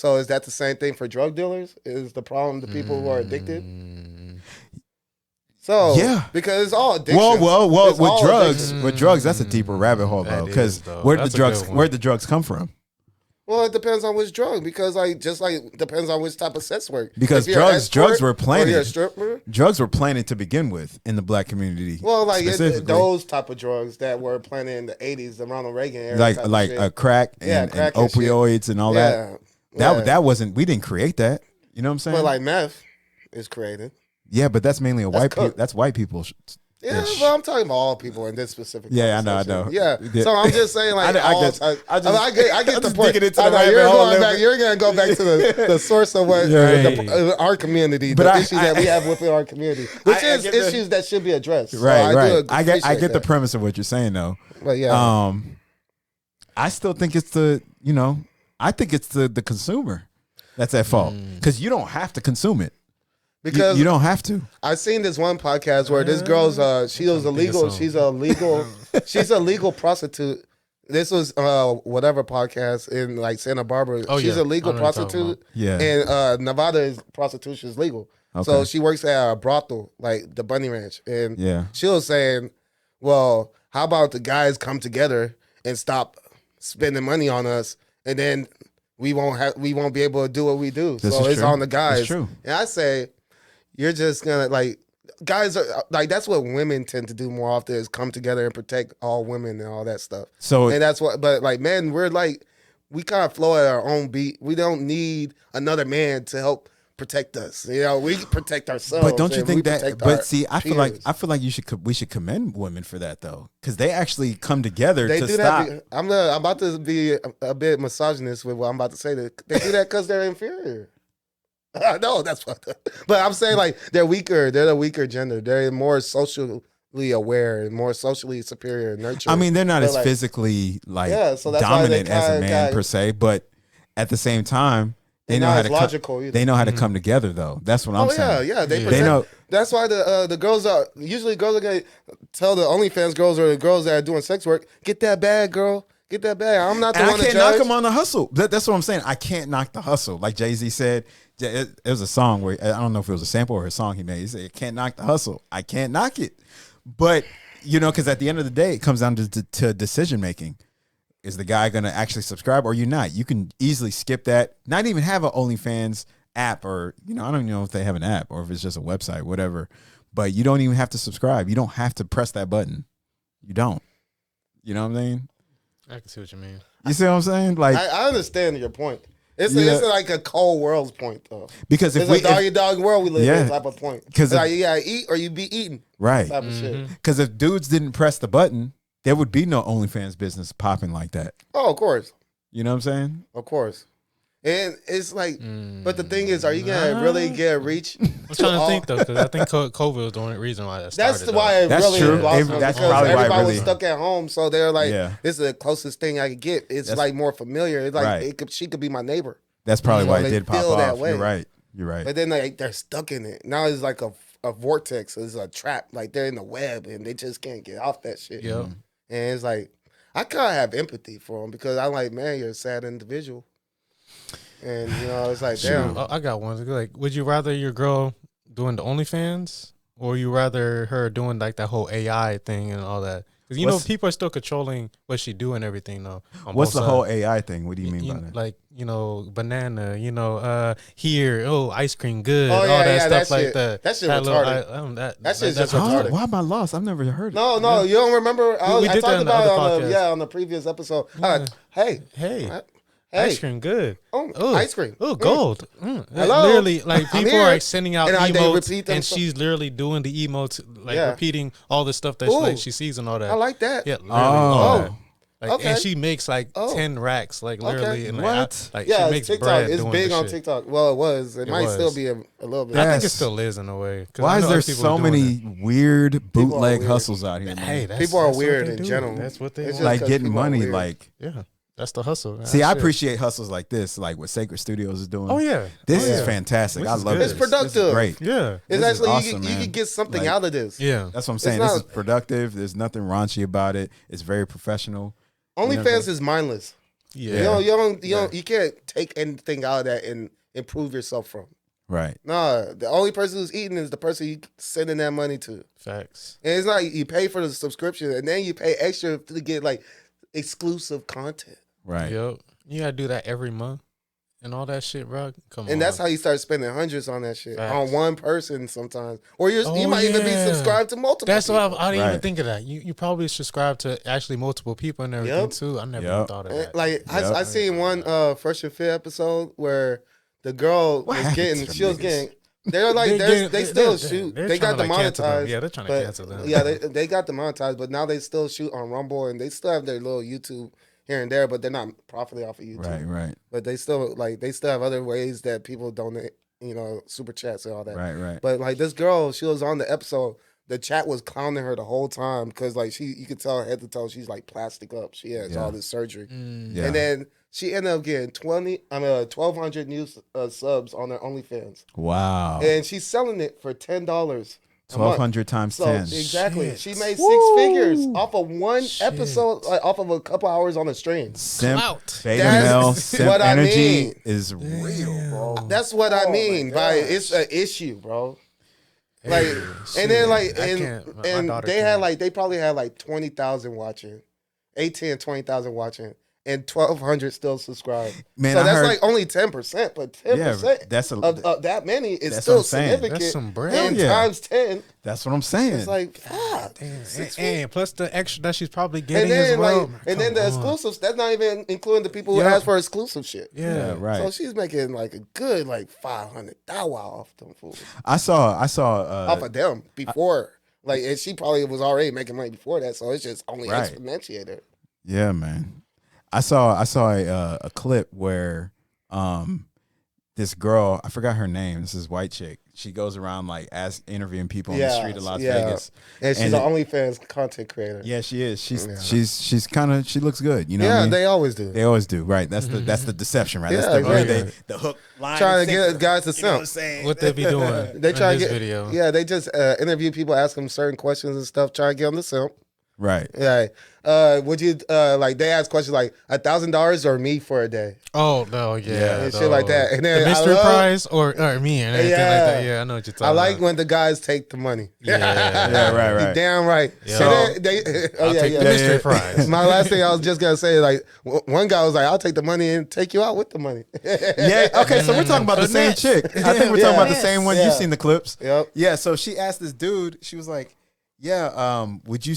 is that the same thing for drug dealers? Is the problem the people who are addicted? So Yeah. because it's all addiction. Well, It's with all drugs, addiction. that's a deeper rabbit hole That though. Because is, though. where'd That's the a drugs good one. where'd the drugs come from? Well, it depends on which drug, because depends on which type of sex work. Because If you're an drugs escort were or planted. you're a stripper. Drugs were planted to begin with in the black community. Well, specifically. those type of drugs that were planted in the 80s, the Ronald Reagan era. like type of like shit. crack Yeah, and, crack and and shit. opioids and all that. Yeah. That wasn't, we didn't create that. You know what I'm saying? But like meth is created. yeah, but that's mainly cooked. that's white people. Yeah, Ish. but I'm talking about all people in this specific. Yeah, I know. conversation. Yeah, Yeah. so I'm just saying, like, I all just- types- I just- I get I'm the just point. digging into I the know, rabbit you're hole a going little back. bit. You're gonna go back to the source of what our community, But the I- issues that we have within our community, which I is get the- issues that should be addressed. So Right, I right. do I get appreciate the that. premise of what you're saying though. But yeah, I still think it's I think it's the consumer that's at fault, because you don't have to consume it. because You don't have to. I've seen this one podcast where this girl's she's a legal prostitute. This was whatever podcast in like Santa Barbara. Oh, She's yeah. a legal I know what you're talking prostitute. Yeah. And Nevada is prostitution is legal. So Okay. she works at a brothel, like the Bunny Ranch. And Yeah. she was saying, well, how about the guys come together and stop spending money on us, and then we won't be able to do what we do. This So is it's true. on the guys. It's true. And I say, you're just gonna like guys are like, that's what women tend to do more often, is come together and protect all women and all that stuff. So And that's what, but like men, we're like, we kind of flow at our own beat. We don't need another man to help protect us. You know, we protect ourselves. but don't you and we think that? protect But our see, I feel peers. like we should commend women for that though, because they actually come together They to do stop. that. I'm about to be a bit misogynist with what I'm about to say. They do that because they're inferior. I know that's what. But I'm saying like they're weaker. They're the weaker gender. They're more socially aware and more socially superior and nurturing. I mean, they're not But, as like, physically like Yeah, so that's why they dominant as a kinda man got- per se, but at the same time, they They're know not how as to logical either. they know how to come together though. That's what I'm Oh saying. yeah. They Yeah. protect, They know That's why the girls are usually girls are gonna tell the OnlyFans girls or the girls that are doing sex work, get that bag, girl. Get that bag. I'm not the And one I to can't knock judge. him on the hustle. That's what I'm saying. I can't knock the hustle. Like Jay-Z said, it was a song where I don't know if it was a sample or a song he made. He said, "I can't knock the hustle. I can't knock it." But because at the end of the day, it comes down to decision making. Is the guy going to actually subscribe or you not? You can easily skip that. Not even have an OnlyFans app or I don't even know if they have an app or if it's just a website, whatever. But you don't even have to subscribe. You don't have to press that button. You don't. You know what I mean? I can see what you mean. You see what I'm saying? Like I understand your point. It's like a cold world's point though. because It's a dog world we live in type of point. Because like you gotta eat or you be eaten. Right. Type of shit. Because if dudes didn't press the button, there would be no OnlyFans business popping like that. Oh, of course. You know what I'm saying? Of course. And it's like, but the thing is, are you gonna really get reach? I'm trying to think though, because I think COVID was the only reason why that started. That's why it That's really true. blossomed, That's because probably why it everybody was really- stuck at home, so they're like, Yeah. "This is the closest thing I could get." It's like more familiar. It's like Right. she could be my neighbor. That's probably So why it they did pop feel that off. way. You're right. You're right. But then they're stuck in it. Now it's like a vortex. It's a trap. Like they're in the web and they just can't get off that shit. Yep. And it's like I kind of have empathy for them because I'm like, man, you're a sad individual. And it's like, damn. I got one. Like, would you rather your girl doing the OnlyFans, or you rather her doing like that whole AI thing and all that? Because people are still controlling what she do and everything though. What's the whole AI thing? What do you mean by that? Like banana. Here. Ice cream good. Oh, all yeah, that yeah, stuff that like shit. that. That shit little, retarded. That shit's just Huh? retarded. Why am I lost? I've never heard it. No, you don't remember? We I did that talked in the about it other podcast. on the previous episode. Yeah. Hey, Ice cream good. ice cream. Oh, gold. Hello? Literally, like I'm people here. are sending out And they emotes, repeat them and so- she's literally doing the emotes, like Yeah. repeating all the stuff that Ooh. she sees and all that. I like that. Yeah, literally. Oh. all that. Like, Okay. and she makes like Oh. 10 racks, like literally. Okay. And What? Yeah, she makes TikTok. bread It's doing big this on shit. TikTok. Well, it was. It might was. still be a little bit. I think Yes. it still is in a way. 'cause Why I is know there other people so doing many weird bootleg weird. hustles out here? it. Man? Hey, that's, People are that's what weird they in do. general. That's what they It's want. just Like 'cause getting people are money, weird. like. Yeah, that's the hustle. See, That's I it. appreciate hustles like this, like what Sacred Studios is doing. Oh yeah, This Oh, is yeah. fantastic. This I is love good. this. It's productive. This is great. Yeah, It's This is actually awesome, you man. can get something Like- out of this. yeah. That's what I'm saying. This not- is productive. There's nothing raunchy about it. It's very professional. OnlyFans is mindless. Yeah. You can't take anything out of that and improve yourself from. Right. Nah, the only person who's eating is the person you sending that money to. Facts. And it's not you pay for the subscription and then you pay extra to get like exclusive content. Right. Yep. You gotta do that every month and all that shit, bro. Come on. And that's how you start spending hundreds on that shit Facts. on one person sometimes, or you Oh, might even be yeah. subscribed to multiple. That's what people. I didn't even Right. think of that. You probably subscribe to actually multiple people and everything Yep. too. I never Yep. even thought of And, that. like I Yep. seen one Fresh and Fit episode where the girl What was happened getting, to she was niggas? getting. They're like they still shoot. they're They got trying to, like, cancel them. demonetized. Yeah, they're trying to but- cancel them. Yeah, they got demonetized, but now they still shoot on Rumble and they still have their little YouTube here and there, but they're not profiting off of YouTube. Right. Right. But they still have other ways that people donate, super chats and all that. Right. Right. But like this girl, she was on the episode. The chat was clowning her the whole time because like you could tell head to toe she's like plastic up. She has Yeah. all this surgery, Yeah. and then she ended up getting 1,200 new subs on her OnlyFans, Wow. and she's selling it for $10. 1,200 times So 10. exactly, Shit. she made 6 figures off of one episode, like, off of a couple hours on a stream. Simp, Clout. beta That's male, simp what I energy mean. is real, bro. That's what I mean by it's an issue, bro. Like, and then like, I and can't. My and daughter they can't. had like they probably had like 20,000 watching, 18, 20,000 watching, and 1,200 still subscribed. Man, so I that's heard- like only 10%, but 10% that's a- of that many is that's still what I'm saying. significant. That's some bread. And Yeah. times 10, That's what I'm saying. it's like fuck. And plus the extra that she's probably And getting as then well. like, and then the Come on. exclusives. That's not even including the people who Yeah. ask for exclusive shit. Yeah, yeah, right. So she's making like a good like 500 off them fools. I saw Off of them before. Like, and she probably was already making money before that, so it's just only Right. exponentiated. yeah, man. I saw a clip where this girl, I forgot her name. This is white chick. she goes around like interviewing people on the street of Las Vegas. And she's an OnlyFans content creator. Yeah, she is. She's kind of, she looks good. You know, yeah, what I mean? they always do. They always do. Right. That's the deception. Right. Yeah, That's the exactly. the hook line. Trying to get guys to simp. What they be doing? They try to get video. Yeah, they just interview people, ask them certain questions and stuff, try to get them to simp. Right. Yeah. Would you like they ask questions like $1,000 or me for a day? Oh no, yeah, And shit like that. And then the mystery prize or me and everything like that. Yeah, I know what you're talking I like about. when the guys take the money. Yeah, right. You damn right. Yeah. So I'll take the mystery prize. My last thing I was just gonna say, like one guy was like, "I'll take the money and take you out with the money." Yeah. Okay. So we're talking about the same chick. I think we're talking about the same one. Yeah. You've seen the clips. Yep. Yeah. So she asked this dude. She was like, "Yeah. Would you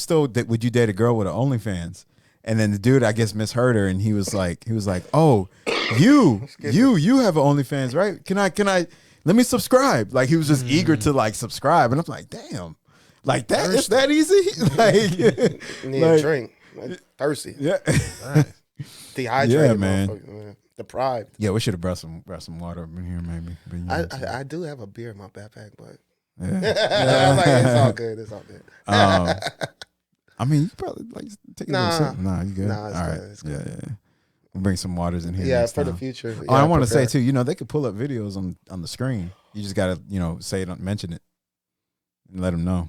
date a girl with an OnlyFans?" And then the dude, I guess, misheard her, and he was like, "Oh, you have an OnlyFans, right? Can I let me subscribe?" Like he was just eager to like subscribe, and I'm like, "Damn, like that? It's that easy?" Like, Need a drink. Like, thirsty. Yeah, Dehydrated. Yeah, man. Deprived. yeah. We should have brought some water up in here, maybe. But, you know, I do have a beer in my backpack, but yeah. I'm like, it's all good. It's all good. I mean, you probably like take a little sip. Nah, you good? Nah, it's all good, right. it's Yeah. We'll bring some waters in here. Yeah, next for the time. future. Oh, I want to prepare. say too. You know, they could pull up videos on the screen. You just gotta, say it, mention it, and let them know.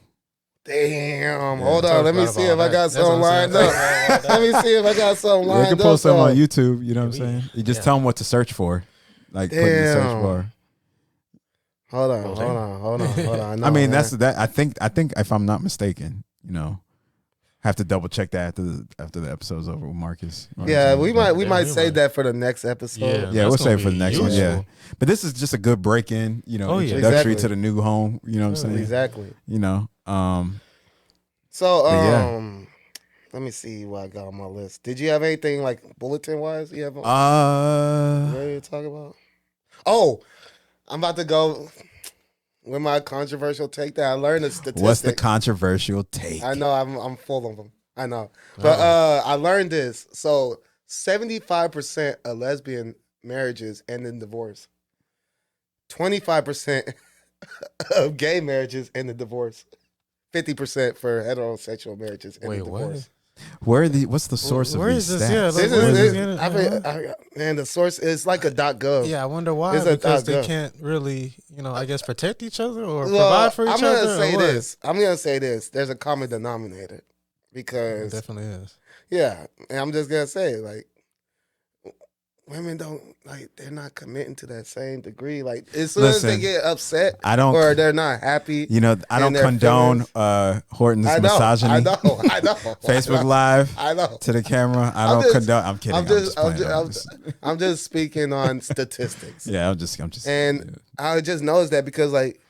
Damn. Yeah, Hold on. Let me see if I got something lined up. Let me see if I got something lined They up. could pull some on though. YouTube. You know what I'm saying? You just tell them what to search for, like put in the search Damn. bar. Hold on. No, I mean, man. that. I think if I'm not mistaken, have to double check that after the episode's over with Marcus. Yeah, we might we save might. that for the next episode. Yeah, we'll That's save gonna it for the be next one. Yeah, useful. but this is just a good break-in, yeah. introductory Exactly. to the new home. You know what I'm saying? Exactly. So, yeah. let me see what I got on my list. Did you have anything like bulletin wise? You have ready to talk about? Oh, I'm about to go with my controversial take that I learned a statistic. What's the controversial take? I know I'm full of them. I know, but I learned this. So 75% of lesbian marriages end in divorce. 25% of gay marriages end in divorce. 50% for heterosexual marriages end in divorce. What's the source Where of is these this? stats? Yeah, This Where is is, it? man, the source is like a .gov. Yeah, I wonder why. It's a Because they .gov. can't really, I guess protect each other or Well, provide for each I'm other. gonna say or what? this. I'm gonna say this. There's a common denominator It because definitely is. yeah, and I'm just gonna say like women don't they're not committing to that same degree. Like as soon as they Listen, get upset I don't. or they're not happy, I don't in their condone feelings. Horton's I know, misogyny. I know. Facebook Live I know. to the camera. I I'm don't just- condone. I'm kidding. I'm just speaking on statistics. Yeah, I'm just. And I just noticed that because like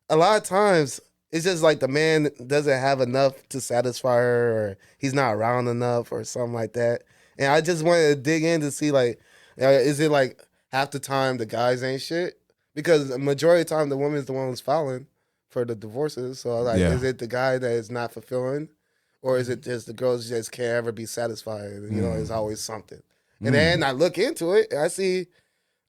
a lot of times it's just like the man doesn't have enough to satisfy her or he's not around enough or something like that. And I just wanted to dig in to see like, is it like half the time the guys ain't shit? Because the majority of the time the woman's the one who's filing for the divorces. So like, Yeah. is it the guy that is not fulfilling? Or is it just the girls just can't ever be satisfied? There's always something. And then I look into it and I see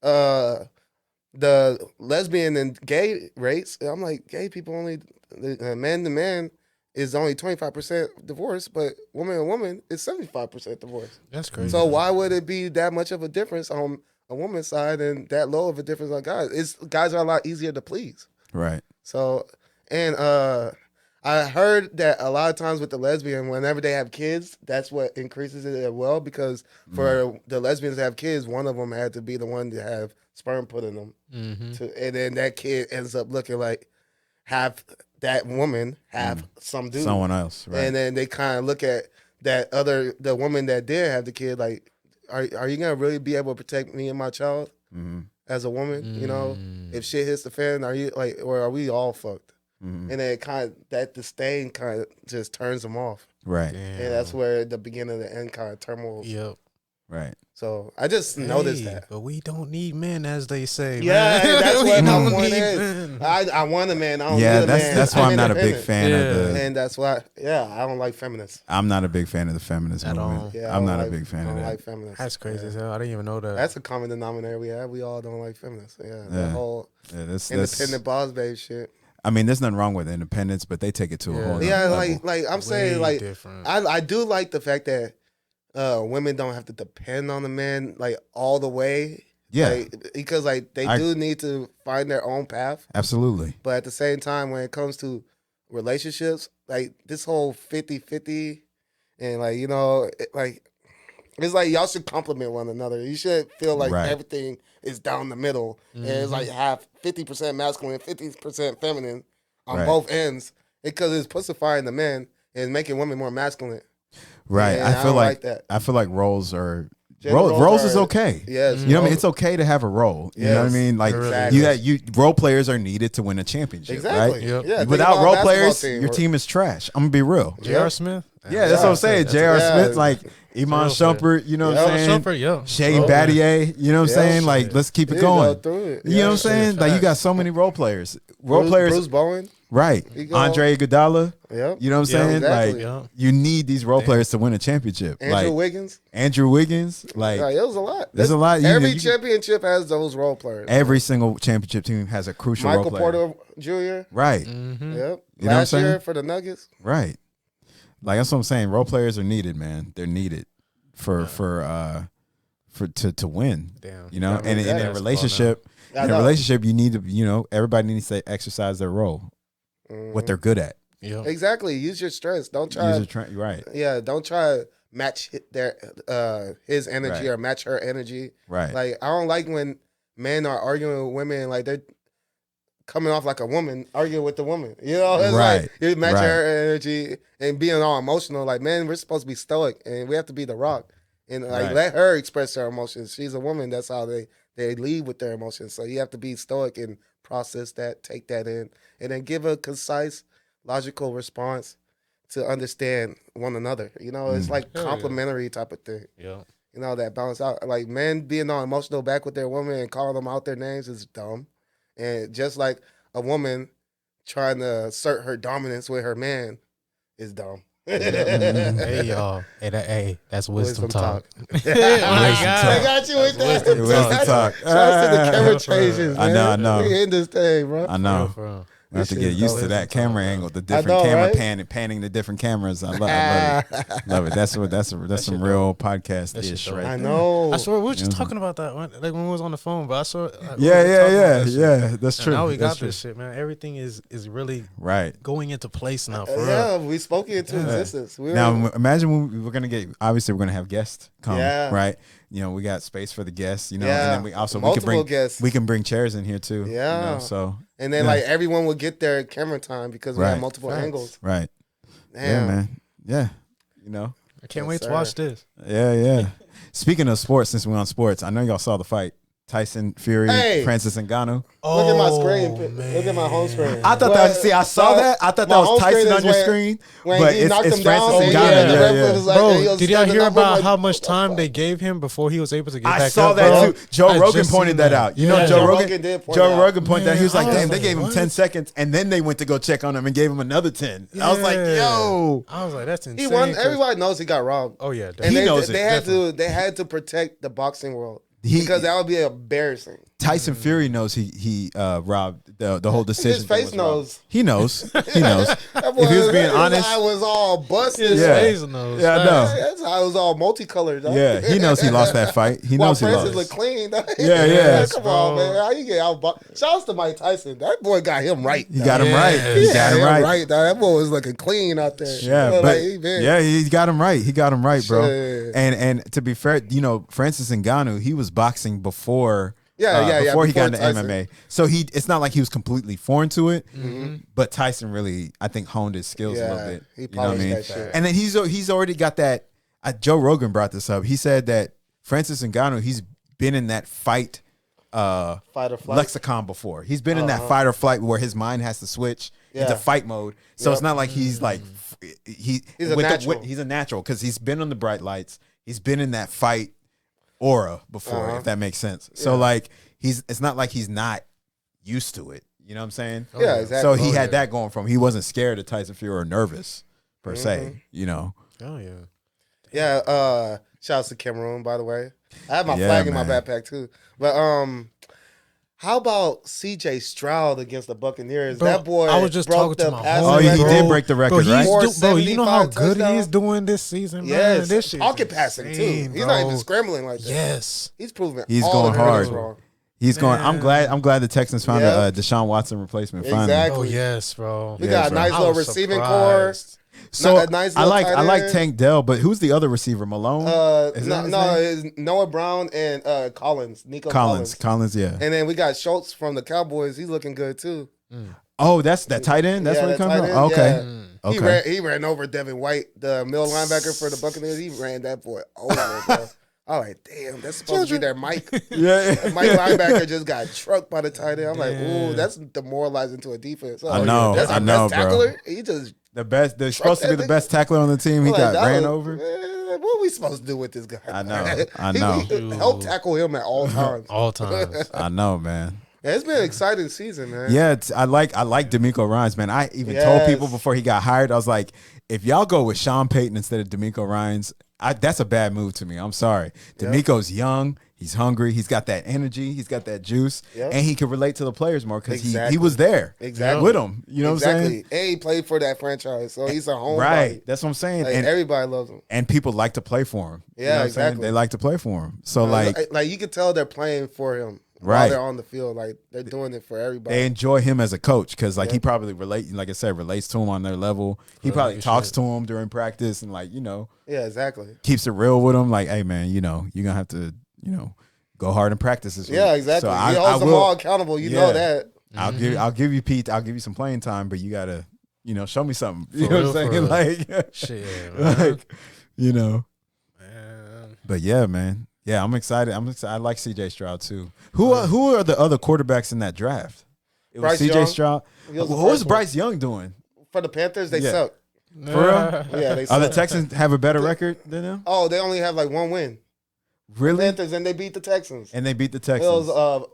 the lesbian and gay rates. And I'm like, gay people only, man to man is only 25% divorce, but woman to woman is 75% divorce. That's crazy. So why would it be that much of a difference on a woman's side and that low of a difference on guys? Guys are a lot easier to please. Right. So, and I heard that a lot of times with the lesbian, whenever they have kids, that's what increases it as well. Because for the lesbians to have kids, one of them had to be the one to have sperm put in them, and then that kid ends up looking like have that woman have some dude, Someone else. Right. and then they kind of look at the woman that did have the kid like, are you gonna really be able to protect me and my child as a woman? If shit hits the fan, are you like, or are we all fucked? And then it kind of that disdain kind of just turns them off, Right. and that's where the beginning and the end kind of turmoil. Yep. Right. So I just noticed Hey, that. But we don't need men, as they say. Yeah, man. that's We what my don't point need is. men. I want a man. I don't Yeah, need a man. that's why I'm not a big independent. fan of the. And that's why, I don't like feminists. I'm not a big fan of the feminist At movement. all. Yeah, I'm I don't not a like- big fan I of don't that. like feminists. That's crazy Yeah. as hell. I didn't even know that. That's a common denominator we have. We all don't like feminists. Yeah, Yeah. the whole Yeah, that's independent boss babe shit. I mean, there's nothing wrong with independence, but they take it to a whole. Yeah, nother like level. like I'm saying, Way like different. I do like the fact that women don't have to depend on the men like all the way. Yeah. Like, because like they do need to find their own path. Absolutely. But at the same time, when it comes to relationships, like this whole 50-50 and like, you know, it's like y'all should compliment one another. You should feel like Right. everything is down the middle. And it's like half 50% masculine, 50% feminine on Right. both ends. Because it's pussifying the men and making women more masculine. Right. Yeah, I I feel don't like like that. I feel like roles are Gender roles roles is are- okay. Yes. You know what I mean? It's okay to have a role. You know what I Yes. mean? Like Exactly. you role players are needed to win a championship. Exactly. Right? Yep. Yeah, think Without about a role basketball players, team. your team is trash. I'm gonna be real. J.R. Smith? Yeah, that's what I'm saying. J.R. Yeah. Smith, like Iman Real Shumpert, you know what I'm saying? Shumpert, yeah. Shane Oh, Battier, you know what I'm Yeah. saying? Like, let's keep it Yeah, going. go through it. You know what I'm saying? Like, you got so many role players. Role players, Bruce Bowen. right? He go- Andre Iguodala. Yep. You know what I'm Yeah, saying? exactly. Like, Yeah. you need these role players to win a championship. Andrew like Wiggins. Andrew Wiggins, like Yeah, it was a lot. there's a lot. Every You- championship has those role players. every single championship team has a crucial Michael role player. Porter Jr. Right, Yep. You know what I'm Last saying? year for the Nuggets. right. Like that's what I'm saying. Role players are needed, man. They're needed for to win. Damn. You know, Got me and in a basketball relationship, I in a know. relationship, you need to, you know, everybody needs to exercise their role, what they're good at. Yeah. Exactly. Use your strengths. Don't try. Right, Don't try to match his energy Right. or match her energy. right, Like I don't like when men are arguing with women like they're coming off like a woman arguing with the woman. You know, it's Right. like you match Right. her energy and being all emotional. Like man, we're supposed to be stoic and we have to be the rock and like Right. let her express her emotions. She's a woman. That's how they lead with their emotions. So you have to be stoic and process that, take that in, and then give a concise, logical response to understand one another. You know, it's like Hell yeah. complimentary type of thing. Yeah. You know, that balance out. Like men being all emotional back with their woman and calling them out their names is dumb. And just like a woman trying to assert her dominance with her man is dumb. Hey, y'all. Hey, that's wisdom talk. Oh my God. I got you with that. Wisdom talk. Shout out to the camera changes, I man. know. We in this thing, bro. I know. For real. We have to This get shit used dope. to that camera angle, the I different know, camera right? panning the different cameras. I love it. Love it. That's some real podcast That shit ish, dope. right? I there. know. I swear we were just talking about that when we was on the phone, but I saw. Yeah. That's And true. now we That's got true. this shit, man. Everything is really Right. going into place now. For real. Yeah, we spoke it into existence. We were, Now imagine we're gonna get. Obviously, we're gonna have guests come. Yeah. Right. You know, we got space for the guests. You know, Yeah. and then we also Multiple guests. We can bring chairs in here too. Yeah. You know, so and then yeah. like everyone would get their camera time because we Right. had multiple Facts. angles. right. Damn. Yeah, man. Yeah. You know. I can't Yes, wait sir. to watch this. Yeah. Speaking of sports, since we're on sports, I know y'all saw the fight. Tyson Fury, Hey. Francis Ngannou. Look at my Oh, screen. Look at my home screen. I thought that was, see, I saw that. I thought that my was home Tyson screen on is your when- screen. When But he knocked it's him down, Francis and Ngannou. the ref Yeah. was like, Bro, hey, yo, did y'all standing hear up, I'm about like, how much time they gave him before he was able to get I back saw up? that bro? too. Joe I Rogan just pointed seen that out. You know, Yeah. Joe Joe Rogan Rogan did point Joe that out. Rogan pointed that. He was like, Man, I damn, was they gave him like, 10 what? seconds, and then they went to go check on him and gave him another 10. I was like, yo. I was like, that's insane. He won. 'cause- Everybody knows he got robbed. Oh yeah, And definitely. He they, knows they it, had to protect the boxing world He- because that would be embarrassing. Tyson Fury knows he robbed the whole decision. His thing face was robbed. knows. He knows. He knows. That If he was boy- being his honest, eye was all busted. His Yeah. face knows. Yeah, I know. That's how it was all multicolored. Dog. Yeah, he knows he lost that fight. He While knows he Francis lost. looked clean. Dog. Yeah. Come on, bro. man. How you get out? Shout out to Mike Tyson. That boy got him right. He dog. got him right. Yeah. He got him right. dog. That boy was looking clean out there. Yeah, You know, but like, he been- yeah, he got him right. He got him right, bro. Shit. And to be fair, you know, Francis Ngannou, he was boxing before. Yeah, before he got before into Tyson. MMA. So it's not like he was completely foreign to it. Mm-hmm. But Tyson really, I think, honed his skills a little Yeah, bit. he You know what I polished mean? that shit. And then he's already got that. Joe Rogan brought this up. He said that Francis Ngannou, he's been in that fight Fight or flight. lexicon before. He's been in that fight or flight where his mind has to switch into Yeah. fight mode. So it's not like he's like He's a natural. he's a natural because he's been on the bright lights. He's been in that fight aura before, if that makes sense. So like it's not like he's not used to it. You know what I'm saying? Yeah, exactly. So he had that going from him. He wasn't scared of Tyson Fury or nervous per se. You know. Oh yeah. Yeah. Shouts to Cameroon, by the way. I have my Yeah, flag in my man. backpack too. But how about CJ Stroud against the Buccaneers? Bro, that boy I was just broke talking to the my passing homie. Oh, he record. did break the record, Bro, right? bro, you know how 475 good he touchdown? is doing this season, man. Yes, This shit pocket is passing insane, too. He's not bro. even scrambling like that. Yes. He's proving He's all going the critics hard. wrong. He's going. I'm glad the Texans found Yeah. a Deshaun Watson replacement finally. Exactly. Oh yes, bro. We Yeah, got a bro. nice I little was receiving core. surprised. So A nice I little like tight end. Tank Dell, but who's the other receiver? Malone? Is that his name? It's Noah Brown and Collins, Nico Collins, yeah. And then we got Schultz from the Cowboys. He's looking good too. Oh, that's that tight end. That's Yeah, where he that comes tight from. end, Okay, yeah. okay. He ran over Devin White, the middle linebacker for the Buccaneers. He ran that boy over, bro. I'm like, damn, that's supposed to be their Mike. Yeah, Mike linebacker just got trucked by the tight end. I'm like, Yeah. ooh, that's demoralizing to a defense. I know, That's our I know, best bro. tackler. He just the best. They're supposed to be that the nigga. best tackler on the team. He I'm got like, ran that over. Man, what are we supposed to do with this guy? I know. Help tackle him at all times. All times. I know, man. Yeah, it's been an exciting season, man. Yeah, I like D'Amico Ryans, man. I even told Yes. people before he got hired, I was like, if y'all go with Sean Payton instead of D'Amico Ryans, that's a bad move to me. I'm sorry. D'Amico's young. He's hungry. He's got that energy. He's got that juice, Yep. and he can relate to the players more because he Exactly. was there Exactly. with them. You know what I'm saying? And he played for that franchise, so he's a home Right. body. That's what I'm saying. Like, and everybody loves him. and people like to play for him. You Yeah, know what I'm saying? exactly. They like to play for him. So like you can tell they're playing for him Right. while they're on the field. Like they're doing it for everybody. they enjoy him as a coach because like he probably like I said, relates to him on their level. He probably talks to him during practice and like, Yeah, exactly. keeps it real with him. Like, hey man, you're gonna have to, go hard in practice this week. Yeah, exactly. So he holds them all accountable. You know that. I'll give you Pete. I'll give you some playing time, but you gotta, show me something. You For know real, what I'm for saying? real. Like, Shit, man. like, Man. But yeah, man. Yeah, I'm excited. I like CJ Stroud too. Who are the other quarterbacks in that draft? It was Bryce CJ Young. Stroud. He was the What was first one. Bryce Young doing? For the Panthers, they Yeah. suck. For real? Yeah, they Are the suck. Texans have a better record than them? Oh, they only have like one win. Really? Panthers, and they beat the Texans. And they beat the It Texans. was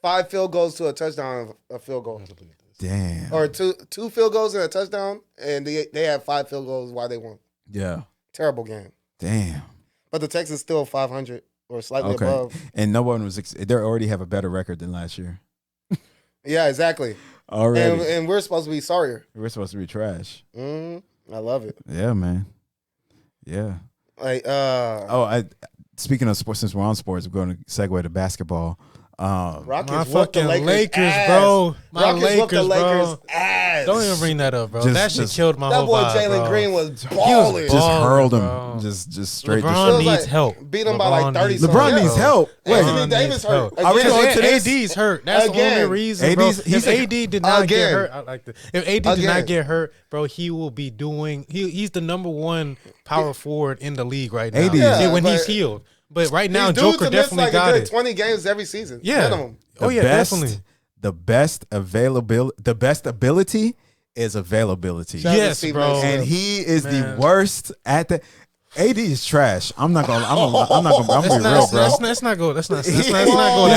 5 field goals to a touchdown, a field goal. Damn. Or two field goals and a touchdown, and they had 5 field goals while they won. Yeah. Terrible game. Damn. But the Texans still 500 or slightly Okay. above. And no one was. They already have a better record than last year. Yeah, exactly. Already. And we're supposed to be sorrier. We're supposed to be trash. I love it. Yeah, man. Yeah. Like, Speaking of sports, since we're on sports, we're going to segue to basketball. Rockets My whooped the fucking Lakers, Lakers, bro. My Rockets whooped the Lakers, Lakers bro. ass. Don't even bring that up, bro. Just- That shit just- killed my That whole boy vibe, Jalen bro. Green was was balling. Just balling, hurled him. bro. Just straight. LeBron Feels needs like help. beat him by like 30 needs something. LeBron Yeah. needs help. Wait. Anthony Davis hurt. Are we Again. going to this? AD's hurt. That's the Again. only reason, bro. AD's If AD did not get Again. hurt, I like that. If AD did Again. not get hurt, bro, he will be doing. He's the number one power forward in the league right now. AD is. Yeah, when he's but healed. But right now, These dudes Joker have missed definitely like got a good it. 20 games every season. Yeah. Minimum. Oh yeah, definitely. The best ability is availability. Shout out to Yes, Steve bro. Nash. And he is the Man. worst at the. AD is trash. I'm not gonna. I'm gonna be real, bro. Let's not go. Let's not go He's that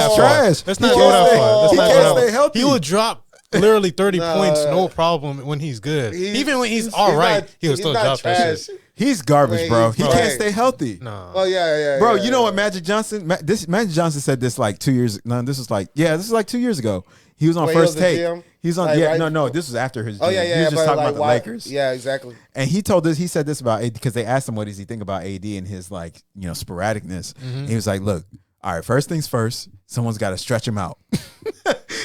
far. trash. Let's not He go can't that stay- far. Let's he not can't go that stay far. healthy. He will drop literally 30 Nah. points, no problem, when he's good. Even when he's all right, he'll still drop that shit. He's garbage, Man, bro. he's He trash. can't stay healthy. No. Oh, yeah. Bro, yeah, you know yeah. what Magic Johnson? Magic Johnson said this like 2 years. No, this was like 2 years ago. He was on When he was First the Take. GM? He was on. Like, Yeah, right no. before- This was after his. Oh, GM. yeah. He was just but talking like, about the why- Lakers. Yeah, exactly. And he told this. He said this about AD because they asked him what does he think about AD and his like sporadicness. And he was like, look, all right, first things first. Someone's got to stretch him out.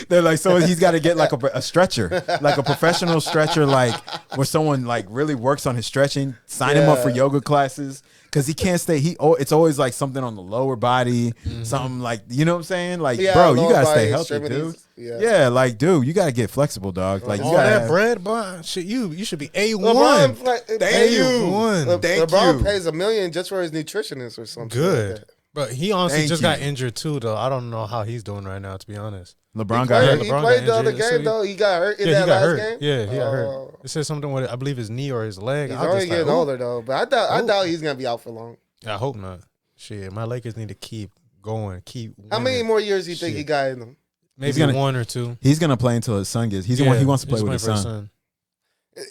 They're like, so he's got to get like a stretcher, like a professional stretcher, like where someone like really works on his stretching. Sign him up for yoga classes because he can't stay. It's always like something on the lower body, something like what I'm saying. Like, Yeah, bro, you lower gotta stay body healthy, dude. extremities. Yeah, like, dude, you gotta get flexible, dog. Like, you All gotta that have- bread, boy, shit, you should be A1. LeBron, Thank you. Thank LeBron you. pays $1 million just for his nutritionist or something. Good. Like that. But he honestly Thank just you. got injured too, though. I don't know how he's doing right now, to be honest. LeBron He got played, hurt. he LeBron played got the other injured, so game, he- though. He got hurt in Yeah, that he got last hurt. game. Yeah, he got Oh. hurt. It said something with, I believe, his knee or his leg. He's I was already just like, getting ooh. older, though. But I doubt he's going to be out for long. I hope not. Shit, my Lakers need to keep going, keep. How many more years do you think he got in them? Maybe one or two. He's gonna play until his son gets. He wants to play with his son.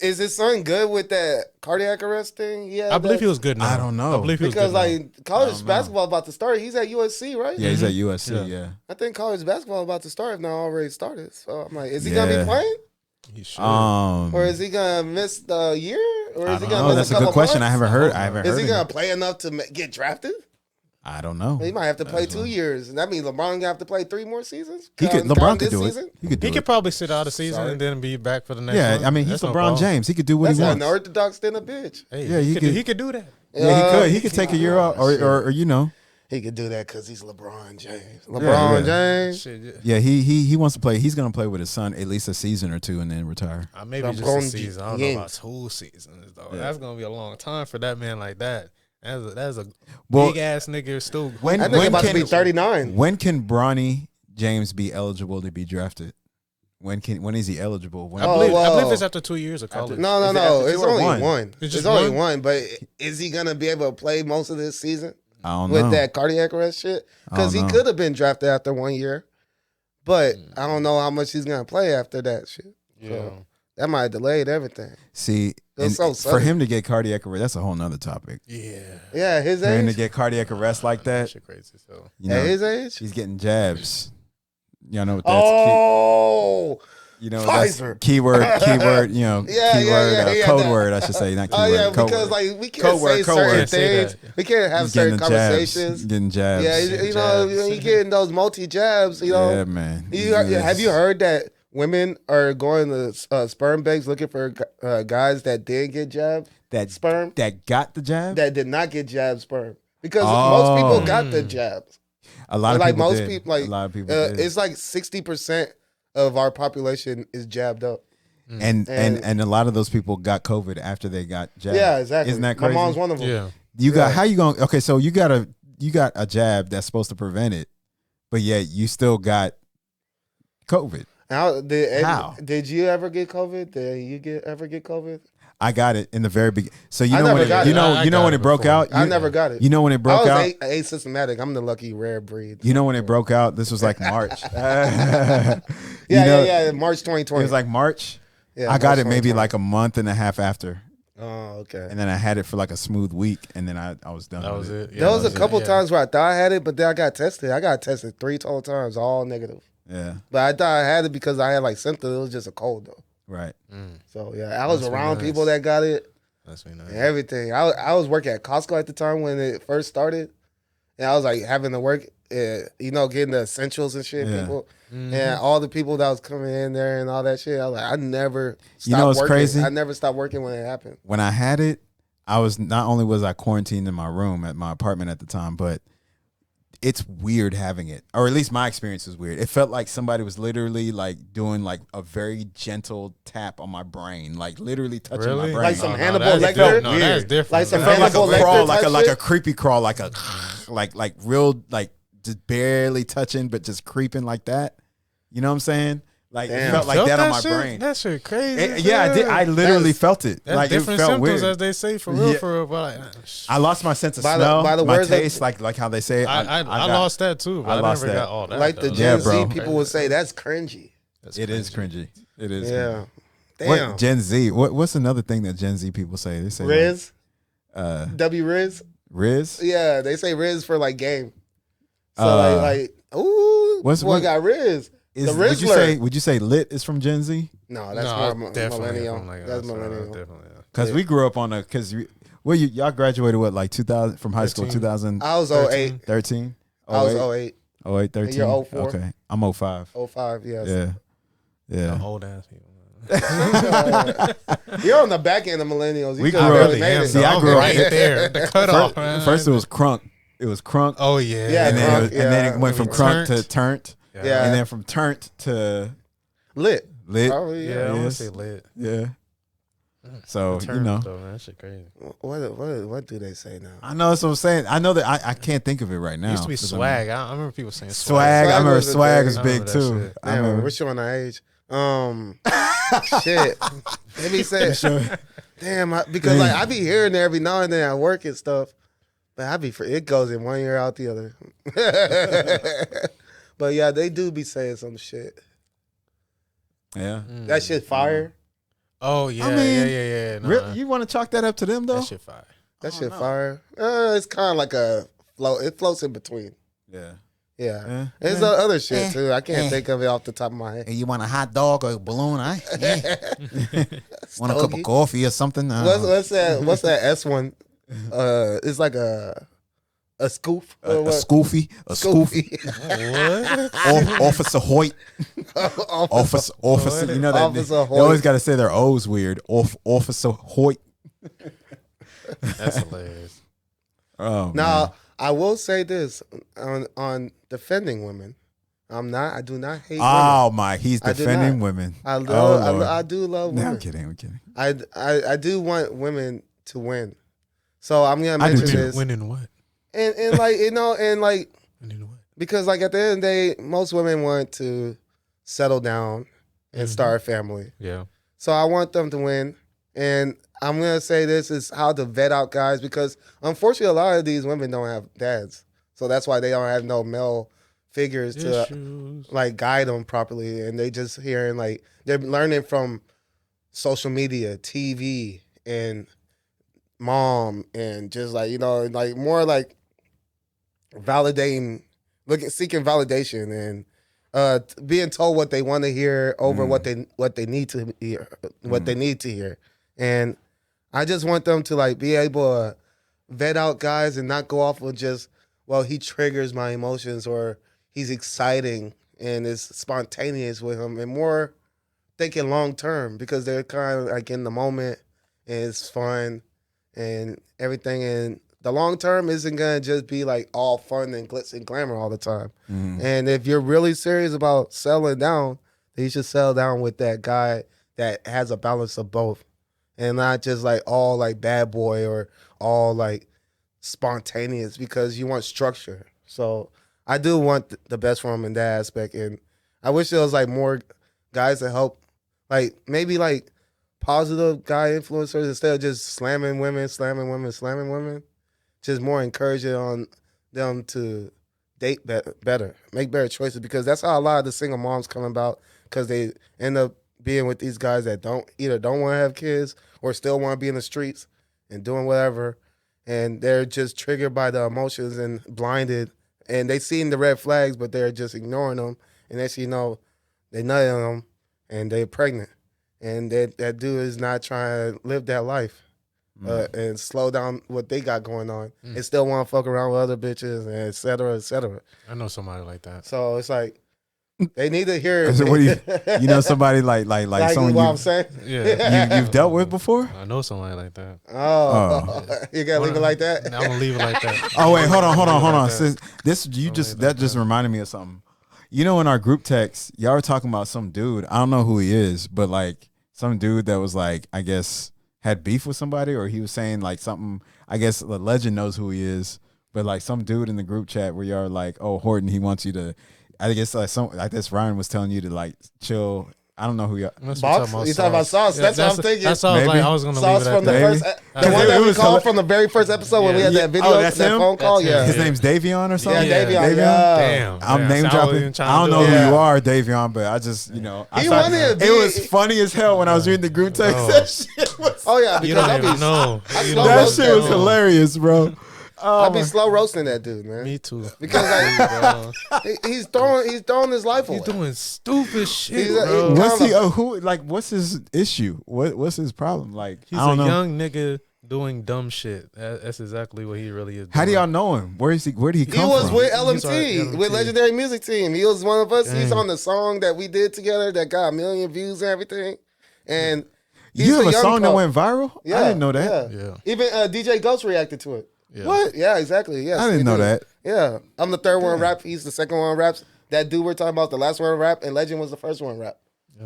Is his son good with that cardiac arrest thing? Yeah, I believe he was good now. I don't know. I believe he was because good like college basketball about to start. He's at USC, right? Yeah, he's at USC. Yeah. I think college basketball about to start if not already started. So I'm like, is he gonna be playing? He should. Or is he gonna miss the year? Or is he gonna miss that's a a couple good question. months? I haven't heard. Is he gonna play enough to get drafted? I don't know. He might have to play 2 years, and that means LeBron gonna have to play 3 more seasons. LeBron could do it. He could probably sit out a season and then be back for the next one. Yeah, I mean, he's LeBron James. He could do what That's he wants. That's unorthodox than a bitch. Hey, yeah, he could do that. Yeah, he could. He could take a year off, or you know. He could do that because he's LeBron James. LeBron James. Shit, yeah, he wants to play. He's gonna play with his son at least a season or two and then retire. Maybe just a season. I don't know about 2 seasons though. Yeah. That's gonna be a long time for that man like that. That's a big ass nigga still. When about to be 39. When can Bronny James be eligible to be drafted? When is he eligible? I believe it's after 2 years of college. No. It's only one. It's only one. But is he gonna be able to play most of this season? I don't know. With that cardiac arrest shit? Because he could have been drafted after 1 year. But I don't know how much he's gonna play after that shit. Yeah. So that might have delayed everything. See, for him to get cardiac arrest, that's a whole nother topic. Yeah, his age. For him to get cardiac arrest like that, shit crazy. So at his age, he's getting jabs. Y'all know what that's? You know, Pfizer. That's keyword. You know, keyword, code word. I should say, not keyword. Oh yeah, code because word. like we can't say certain things. We can't have certain conversations. Getting jabs. Yeah, you know, you getting those multi jabs. You know, yeah, man. Have you heard that women are going to sperm banks looking for guys that did get jabbed? That sperm that got the jab that did not get jabbed sperm because most people got the jabs. A lot of like people most did. people, like a lot of people. Did. It's like 60% of our population is jabbed up. And a lot of those people got COVID after they got jabbed. Yeah, exactly. Isn't that crazy? My mom's one of them. Yeah. You got how you going? Okay, so you got a jab that's supposed to prevent it, but yet you still got COVID. How? Did you ever get COVID? Did you ever get COVID? I got it in the very beginning. So you know when it broke out. I never got it. You know when it broke out. I was asymptomatic. I'm the lucky rare breed. You know when it broke out. This was like March. Yeah, March 2020. It was like March. Yeah, I got it maybe like a month and a half after. Oh, okay. And then I had it for like a smooth week, and then I was done. That was it. Yeah, there was a couple times where I thought I had it, but then I got tested. I got tested 3 total times, all negative. Yeah. But I thought I had it because I had like symptoms. It was just a cold though. Right. So yeah, I was around people that got it. That's nice. And everything. I was working at Costco at the time when it first started, and I was like having to work, getting the essentials and shit. Yeah. People and all the people that was coming in there and all that shit. I was like, I never stopped You know what's working. crazy? I never stopped working when it happened. When I had it, I was not only was I quarantined in my room at my apartment at the time, but it's weird having it, or at least my experience was weird. It felt like somebody was literally like doing like a very gentle tap on my brain, like literally touching my brain, like some Hannibal Lecter. No, that's different. Like some it felt Hannibal like a crawl, Lecter like a creepy crawl, like a like real like just barely touching, but just creeping like that. You know what I'm saying? Like it felt like that on my brain. That shit crazy. Yeah, I did. I literally felt it. That's like different it felt symptoms weird. as they say for real. For real. But I lost my sense of smell, by the my words taste, like how they say it. I lost that too. But I never got all that. Like the Gen Z people would say, that's cringy. It is cringy. It is. Yeah. Damn. What Gen Z? What's another thing that Gen Z people say? They say Riz. Like, Riz. Riz. Yeah, they say Riz for like game. So ooh, what got Riz? The Rizzler. Would you say lit is from Gen Z? No, that's more millennial. That's millennial. Because we grew up on y'all graduated what, like 2000 from high school, 2000? I was 08. 13? I was 08. 08, 13? And you're 04. Okay. I'm 05. 05, yes. Yeah. Old ass people. You're on the back end of millennials. We grew up. See, I grew up right there. The cutoff. First, it was crunk. Oh yeah. Yeah. And then it went from crunk to turnt. Yeah. And then from turnt to lit. Probably, yeah. I want to say lit. Yeah. So you know, though, man, that shit crazy. What do they say now? I know that's what I'm saying. I know that I can't think of it right now. It used to be swag. I remember people saying swag. I remember swag was big too. Damn, we're showing our age. Shit. Let me say. Damn, because like I be hearing it every now and then at work and stuff. But it goes in one ear out the other. But yeah, they do be saying some shit. Yeah. That shit fire. Oh yeah, I mean, yeah. Really? You want to chalk that up to them though? That shit fire. That shit fire. It's kind of like a float. It floats in between. Yeah. Yeah. There's other shit too. I can't think of it off the top of my head. Hey, you want a hot dog or a balloon? Want a cup Stogie. of coffee or something? What's that? What's that S one? It's like a scoof. A scoofy. A scoofy. What? Officer Hoyt. Officer. You know that Officer they Hoyt. always got to say their O's weird. Officer Hoyt. That's hilarious. Oh, Now, man. I will say this on defending women. I do not hate women. Oh my, he's I do defending not. women. I do love No, women. I'm kidding. I'm kidding. I do want women to win. So I'm gonna I do mention too. this. Winning what? And like, and like, Winning what? because like at the end of the day, most women want to settle down and start a family. Yeah. So I want them to win. And I'm gonna say this is how to vet out guys, because unfortunately a lot of these women don't have dads. So that's why they don't have no male figures to Issues. like guide them properly. And they just hearing like they're learning from social media, TV, and mom, and just like, like more like seeking validation and being told what they want to hear over what they need to hear, they need to hear. And I just want them to like be able to vet out guys and not go off with just, well, he triggers my emotions, or he's exciting and it's spontaneous with him, and more thinking long term, because they're kind of like in the moment and it's fun and everything. And the long term isn't gonna just be like all fun and glitz and glamour all the time. And if you're really serious about settling down, then you should settle down with that guy that has a balance of both, and not just like all like bad boy or all like spontaneous, because you want structure. So I do want the best for him in that aspect, and I wish there was like more guys to help, like maybe like positive guy influencers instead of just slamming women. Just more encouraging on them to date better, make better choices, because that's how a lot of the single moms come about, because they end up being with these guys that don't want to have kids or still want to be in the streets and doing whatever, and they're just triggered by the emotions and blinded, and they seen the red flags, but they're just ignoring them, and next thing you know, they nutted on them and they're pregnant, and that dude is not trying to live that life. And slow down what they got going on, and still want to fuck around with other bitches, and et cetera, et cetera. I know somebody like that. So it's like they need to hear. So what do you know somebody like someone what I'm saying? Yeah. you've dealt with before? I know somebody like that. Oh, you gotta leave it like that. I'm gonna leave it like that. Oh wait, hold on. Like Sis, that just reminded me of something. You know, in our group text, y'all were talking about some dude. I don't know who he is, but like some dude that was like, I guess, had beef with somebody, or he was saying like something. I guess the legend knows who he is, but like some dude in the group chat where y'all are like, oh, Horton, he wants you to. I guess like this Ryan was telling you to like chill. I don't know who y'all. Box? You talking about Sauce? That's what I'm thinking. That's all Maybe. I was gonna Sauce leave it from the at Maybe. first, the Because one it that we was called from the very first episode when we had that video, that's that him? phone call. That's Yeah, him. His name's Davion or something. Yeah, Davion. Davion? Yeah. Damn. I'm Damn. name So I wasn't dropping. even trying I don't to know do who that. you are, Davion, but I just, I He thought wanted to it be- was funny as hell when I was reading the group text. Oh. That shit was, Oh yeah, You because don't even know. You slow don't that roast shit was that. hilarious, bro. I'll be slow roasting that dude, man. Me too. Because like he's throwing his life away. He's doing stupid shit, He's bro. What's kinda- he? Who? Like, what's his issue? What's his problem? Like, He's I don't a know. young nigga doing dumb shit. That's exactly what he really is. How do doing. y'all know him? Where is he? Where did he He come was from? with He's our LMT, with LMT. Legendary Music Team. He was one of us. He's Dang. on the song that we did together that got 1 million views and everything. And he's You have the a young song that pro. went viral? Yeah, I didn't know that. Yeah. Yeah. Even DJ Ghost reacted to it. Yeah. What? Yeah, exactly. Yes, I didn't he know did. that. Yeah, I'm the third one rap. He's the second one raps. That dude we're talking about, the last one rap, and Legend was the first one rap.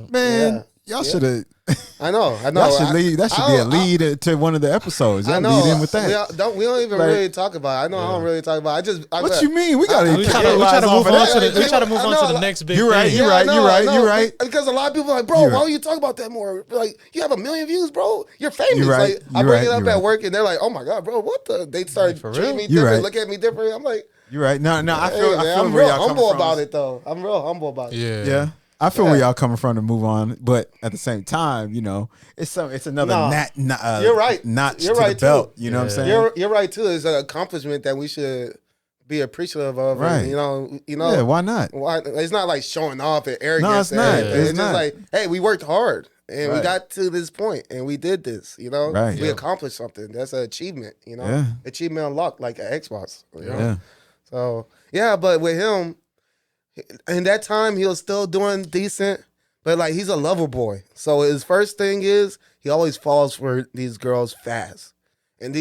Man, Y'all should have. I know. That should lead. That should be a lead to one of the episodes. I Y'all know. lead in with that. We don't even Like- really talk about it. I know I don't really talk about it. What you mean? We gotta. We try to move on to the next big You're right. thing. You're right. I You're know, right. I know. You're right. Because a lot of people are like, bro, You're why right. don't you talk about that more? Like, you have 1 million views, bro. You're famous. You're right. Like, I You're bring right. it up You're at right. work, and they're like, oh my god, bro, what the? They start For treating real? me You're different, right. look at me different. I'm like, You're right. No. I hey, feel. I man, feel I'm where real y'all coming humble from. about it, though. I'm real humble about it. Yeah. I feel where y'all coming from to move on, but at the same time, it's another No. You're right. notch You're to right, the belt. too. You know what I'm saying? You're right too. It's an accomplishment that we should be appreciative of. Right. And, Yeah, why not? It's not like showing off and arrogance. No, it's and not. everything. It's It's not. just like, hey, we worked hard and we Right. got to this point and we did this. Right. We Yep. accomplished something. That's an achievement. Yeah. Achievement unlocked like an Xbox. Yeah. So yeah, but with him, in that time he was still doing decent. But like he's a lover boy. So his first thing is he always falls for these girls fast. And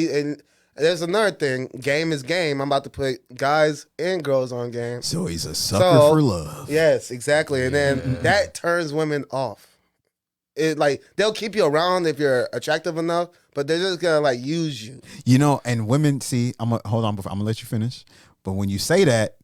there's another thing. Game is game. I'm about to put guys and girls on game. So he's a sucker So, for love. Yes, exactly. And then that turns women off. It like they'll keep you around if you're attractive enough, but they're just gonna like use you. And women see. Hold on. I'm gonna let you finish. But when you say that,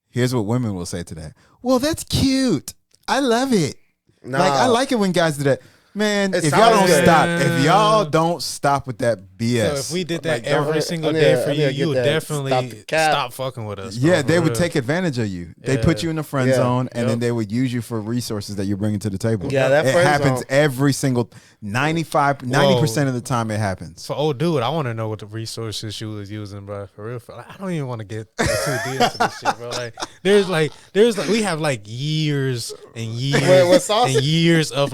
here's what women will say to that. Well, that's cute. I love it. Nah. Like I like it when guys do that. Man, It if y'all sounds don't good. stop, if y'all don't stop with that BS, So if we did that Like, don't every hurt- single I need day to- for I need you, to get you would that. definitely Stop the cap. stop fucking with us. yeah, bro, they for would real. take advantage of you. They put you in the friend Yeah. zone, and then Yep. they would use you for resources that you're bringing to the table. Yeah, that it friend happens zone. every single 90% of the time. It happens. For old dude, I want to know what the resources she was using, bro. For real, I don't even want to get too deep into this shit, bro. There's we have like years and years Wait, what sauce? and years of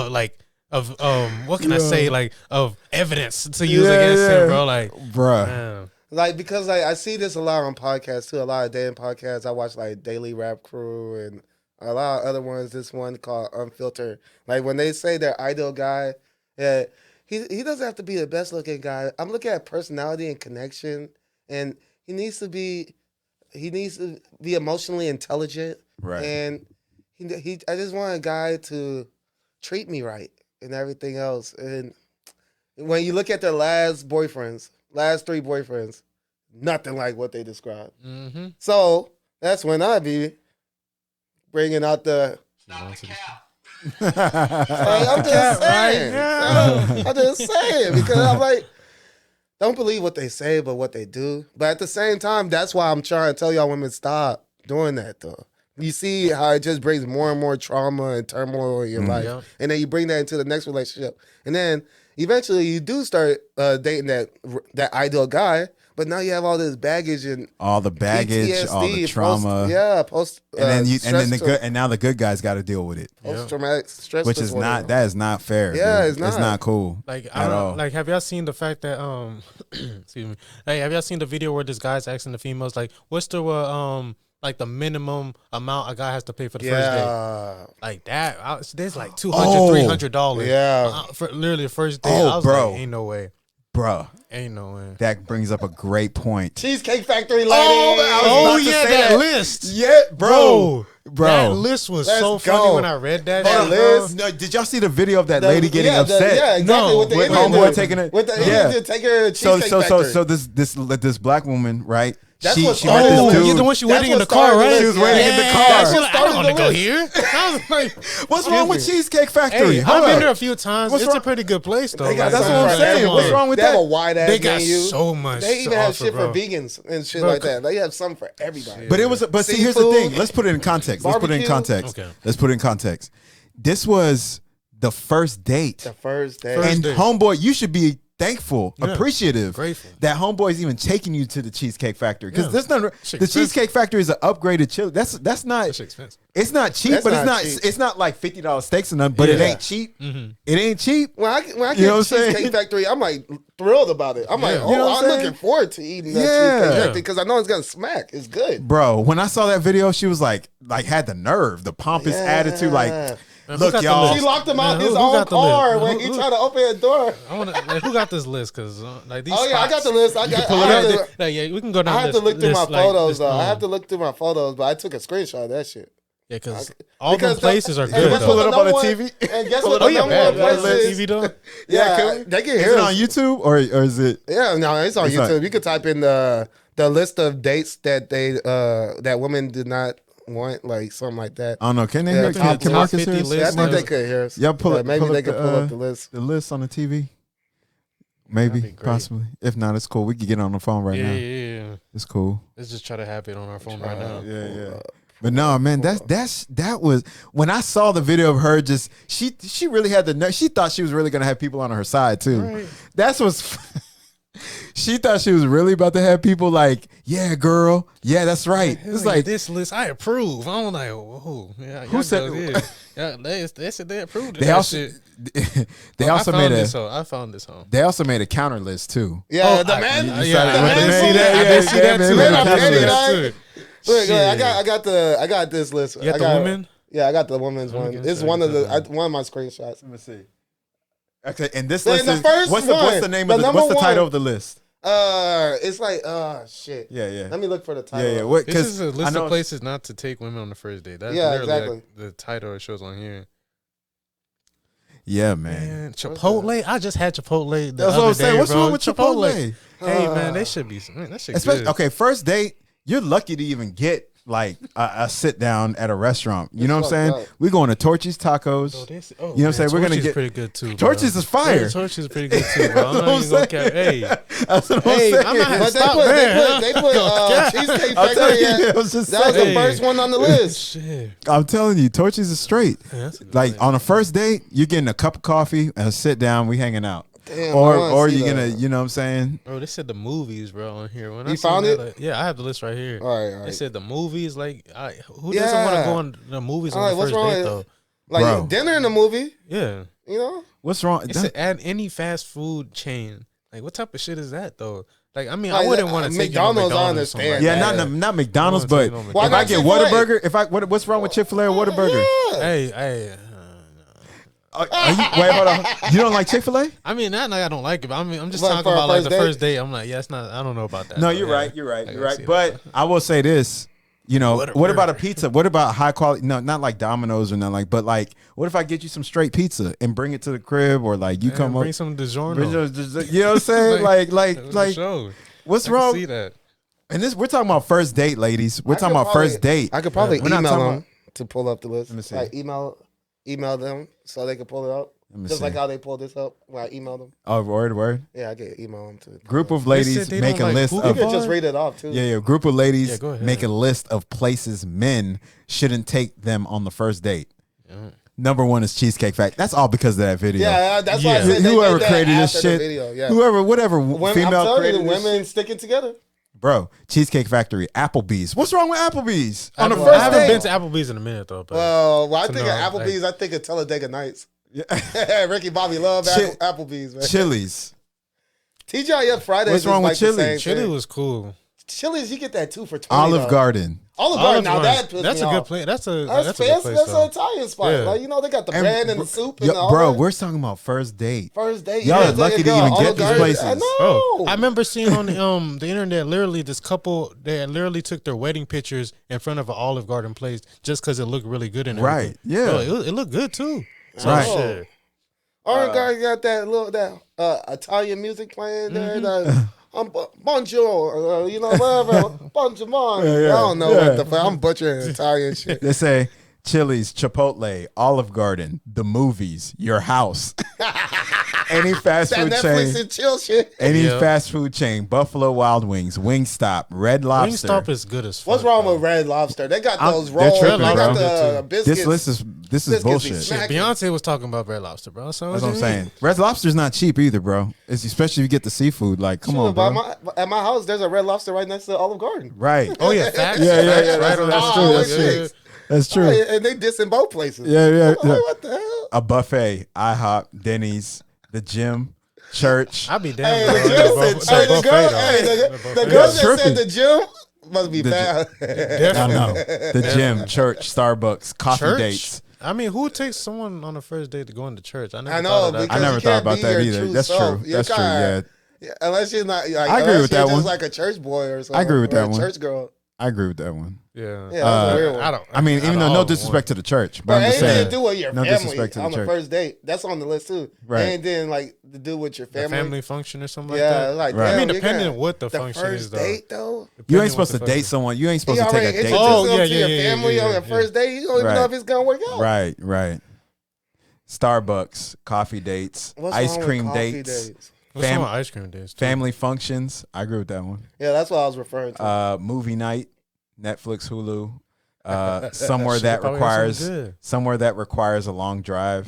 what can I say, like of evidence to use against him, bro. Like, Bruh. man. Like because like I see this a lot on podcasts too, a lot of dating podcasts. I watch like Daily Rap Crew and a lot of other ones. This one called Unfiltered. Like when they say their ideal guy, yeah, he doesn't have to be the best looking guy. I'm looking at personality and connection, and he needs to be emotionally intelligent, Right. And I just want a guy to treat me right and everything else. And when you look at their last three boyfriends, nothing like what they described. Mm-hmm. So that's when I be bringing out the. Stop the cap. I'm just saying. I'm just saying because I'm like, don't believe what they say, but what they do. But at the same time, that's why I'm trying to tell y'all women stop doing that though. You see how it just brings more and more trauma and turmoil in your life, Yep. and then you bring that into the next relationship, and then eventually you do start dating that ideal guy, but now you have all this baggage and All the baggage, PTSD, all the trauma, and now the good guys got to deal with it, post traumatic stress, which is disorder. that is not fair. Yeah, dude. it's not. It's not cool. Like at all. Like, have y'all seen the fact that excuse me? Like, have y'all seen the video where this guy's asking the females like, what's the like the minimum amount a guy has to pay for the first date? Yeah, Like that, there's like $200, Oh, $300. yeah. For literally the first date. Oh, I was bro. like, ain't no way, Bruh, ain't no way. that brings up a great point. Cheesecake Factory lady. Oh yeah, that list. Yeah, bro. That list was Let's so go. funny when I read that. That shit, list. No, did y'all see the video of that lady getting upset? Yeah, exactly. No, with the with Indian homeboy dude. taking it. With the Yeah. Indian dude taking her to So Cheesecake Factory. so this black woman, right? That's she what she met started this the dude. list. You're the one she That's waiting in what the car, started the right? list. She was waiting in the Yeah, car. that's what- I Started don't want to the go list. here. I was like, What's wrong with Cheesecake Factory? hey, Hold I've been up. there a few times. What's It's wrong? a pretty good place though. They got That's something what I'm for saying. everyone. What's wrong with They have that? a wide ass They got menu. so much. They even to have offer, shit bro. for vegans and shit Bro, like that. They have something for everybody. But see, here's the Seafood, thing. Let's put it in context. barbecue. Okay. Let's put it in context. This was the first date. The first day. First And date. homeboy, you should be thankful, Yeah. appreciative, Grateful. that homeboy's even taking you to the Cheesecake Factory. Because Yeah. that's not Shit the expensive. Cheesecake Factory is an upgraded chili. That's not. That shit expensive. It's not cheap, That's but not cheap. it's not like $50 steaks and nothing. But it Yeah. ain't cheap. It ain't cheap. When I You know get what I'm saying? Cheesecake Factory, I'm like thrilled about it. I'm like, Yeah. oh, You know what I'm I'm saying? looking forward to eating that Yeah. Cheesecake Yeah. Factory because I know it's gonna smack. It's good. Bro, when I saw that video, she was like had the nerve, the pompous attitude, like, Man, who look, got the y'all. She list? locked him out Man, his who own got the car list? when Who- he tried to open the door. I want to. Like, who got this list? Because like these. Oh yeah, I got the spots- list. I got. Pull I it have out. to- Like, yeah, we can go down. I have to this look through my list, like, photos this, though. I have to look through my photos, but I took a screenshot of that shit. Yeah, because all the places are and good. guess Pull what it the up on the number one- TV. And guess Pull what it the up. number Yeah, one bad, place bad is? TV though. Yeah, they can Is hear it us. on YouTube or is it? Yeah, no, it's on It's YouTube. not- You could type in the list of dates that they that women did not want, like something like that. I don't know. Can they Yeah, hear? top Can 50 Marcus hear? list. us? Yeah, I think Marcus- they could hear us. Yeah, pull Yeah, it. maybe they up could pull up the list. The list on the TV. That'd Maybe, be great. possibly. If not, it's cool. We can get on the phone right Yeah, now. yeah. It's cool. Let's just try to have it on our phone right now. Yeah. But no, man, that was when I saw the video of her. Just she really had the nerve. She thought she was really gonna have people on her side too. Right. That's what's. She thought she was really about to have people like, yeah, girl, yeah, that's right. Hell It's yeah, like this list, I approve. I'm like, whoa, yeah. Who said- Yeah, they said they approved. they that also shit. they also made I found this home. they also made a counter list too. Yeah, Oh, the I- man. yeah, the yeah, man I see did that. I did see that man, too. man, I'm man, petty, man. dog. Look, Shit. I got this list. You got I the got, women? Yeah, I got the women's one. guess It's I one of got the one of my screenshots. Let me see. Okay, and this Then list the is first what's one, the name the of the number what's the title one- of the list? It's like shit. Yeah. Let me look for the title. Yeah. What? This is a I list know of places not to take women on the first date. That's Yeah, literally exactly. like the title it shows on here. Yeah, man. Man, Chipotle. I just had Chipotle. The That's other what I'm saying. day, What's bro. wrong with Chipotle? Hey man, they should be. Man, that shit Especially good. okay, first date. You're lucky to even get like a sit down at a restaurant. You know what I'm saying? fucked up. We going to Torchy's Tacos. Oh, you know what I'm saying? We're gonna Torchy's get pretty good too. Bro. Torchy's is fire. Yeah, Torchy's pretty good too, bro. I'm That's not what even gonna I'm care. Hey, That's what I'm Hey, saying. I'm not- But they Stop put there. Cheesecake I'm telling Factory. you, Yeah, I was just that was saying. the first one on the list. shit. I'm telling you, Torchy's is straight. Yeah, that's a good Like place. on a first date, you're getting a cup of coffee and a sit down. We hanging out. Damn, I or wanna see you're that. gonna, you know what I'm saying? Bro, they said the movies, bro, on here. When You I seen found that, it? like, yeah, I have the list right here. All right, all They right. said the movies, like, who doesn't want to Yeah. go on the movies All on right, the what's first wrong date, with- though? Like Bro. dinner in the movie, Yeah. you know? What's wrong? It said add any fast food chain. Like, what type of shit is that, though? Like, I mean, Like, I wouldn't want to take you to McDonald's, I McDonald's. understand. Yeah, Yeah. not McDonald's, I but wanna take if it on I McDonald's. get Why not Whataburger, if I what's wrong with Chick-fil-A or Whataburger? Yeah. Hey, Are you, wait, hold on. You don't like Chick-fil-A? I mean, not like I don't like it, but I'm just But talking for a about like first the date? first date. I'm like, yeah, it's not. I don't know about that. No, but you're yeah. right. You're right. I You're can right. see But that. I will say this. You know, Whataburger. what about a pizza? What about high quality? No, not like Domino's or nothing like. But like, what if I get you some straight pizza and bring it to the crib, or like you Man, come bring up? some DiGiorno. You know what I'm saying? like, Show. what's I can wrong? see that. And this, we're talking about first date, ladies. We're I talking could about first probably- date. I could probably We're not email talking them about- to pull up the list. Let me see. Like email them so they can pull it up. me Just see. like how they pulled this up when I emailed them. Oh, word. Yeah, I can email them to Group of said ladies they make don't a like list who- You of could just read it off too. yeah. Group of ladies Yeah, go ahead. make a list of places men shouldn't take them on the first date. Yeah. Number one is Cheesecake Factory. That's all because of that video. Yeah, that's why I Yeah. said they Whoever did that created this after the shit, video. Yeah. whatever Women, I'm female telling you, created this women shit. sticking together. Bro, Cheesecake Factory, Applebee's. What's wrong with Applebee's on the I first haven't date? been to Applebee's in a minute though. But Well, I So think no, of Applebee's. I think of Talladega Nights. Ricky Bobby love Chi- Applebee's, man. Chili's. TGIF Fridays. What's wrong is with like the Chili? same Chili thing. was cool. Chili's, you get that 2 for $20. Olive though. Garden. Olive Garden. Now Garden. that pissed That's me a good off. place. That's a That's good place. that's an though. Italian spot. Yeah. Like, you know, they got the bread and the soup and Yo, all bro, that. we're talking about first date. First date. Y'all yeah, are lucky to there you even go. get Olive these Garden. places. I know. Bro, I remember seeing on the internet literally this couple they literally took their wedding pictures in front of an Olive Garden place just because it looked really good and everything. Right, yeah. Bro, it looked good too. So, Right. shit. Olive Garden got that Italian music playing there. That, bonjour, you know, whatever. Bonjour. Yeah, I don't know yeah. what the fuck. I'm butchering Italian shit. They say Chili's, Chipotle, Olive Garden, the movies, your house, any fast That food Netflix chain, and chill shit. any Yeah. fast food chain, Buffalo Wild Wings, Wingstop, Red Lobster. Wingstop is good as fuck. What's wrong bro. with Red Lobster? They got I'm- those they're rolls. tripping, They got bro. the biscuits. This list is Biscuits be bullshit. smack- Beyonce was talking about Red Lobster, bro. So That's what I'm saying. Red Lobster's not cheap either, bro. It's especially if you get the seafood. Like, come on, By bro. at my house, there's a Red Lobster right next to Olive Garden. Right. Oh yeah, facts. Yeah, yeah, Facts, yeah. right That's, on that's that true. That's shit. true. Yeah. That's true. And they diss in both places. Yeah, yeah, I'm like, yeah. what the hell? A buffet, IHOP, Denny's, the gym, church. I'd be down. Hey, bro. the girl said, hey, the girl, hey, the girl that tripping. said the gym must be The bad. I know. The gym, church, Starbucks, coffee Church? dates. I mean, who takes someone on a first date to go into church? I never I know, thought of that. because I never you thought can't about be that your either. true That's self. true. You're That's true. kinda- Yeah. Yeah, unless you're not, like, I agree unless with you're that just one. like a church boy or something. I agree with or that a one. church girl. I agree with that one. Yeah. Yeah, that's a weird one. I mean, even though no all disrespect to the church, but But I'm just anything saying. to do with your no family disrespect to the on the church. first date, that's on the list too. Right. And then like to do with your the family. family function or something Yeah, like that. like Right. I mean, damn, you depending got on what the the function first is, though. date though. You Depending ain't supposed to what the date function- someone. You ain't He supposed to already take a date. introduced Oh, him yeah, to your yeah, yeah, family yeah, on the yeah. first date. You don't even Right. know if it's gonna work out. Right, right. Starbucks, coffee dates, What's ice wrong with cream coffee dates, What's Fam- wrong with ice cream days? too? family functions. I agree with that one. Yeah, that's what I was referring to. Movie night, Netflix, Hulu. Somewhere Shit, that probably got requires something good. somewhere that requires a long drive.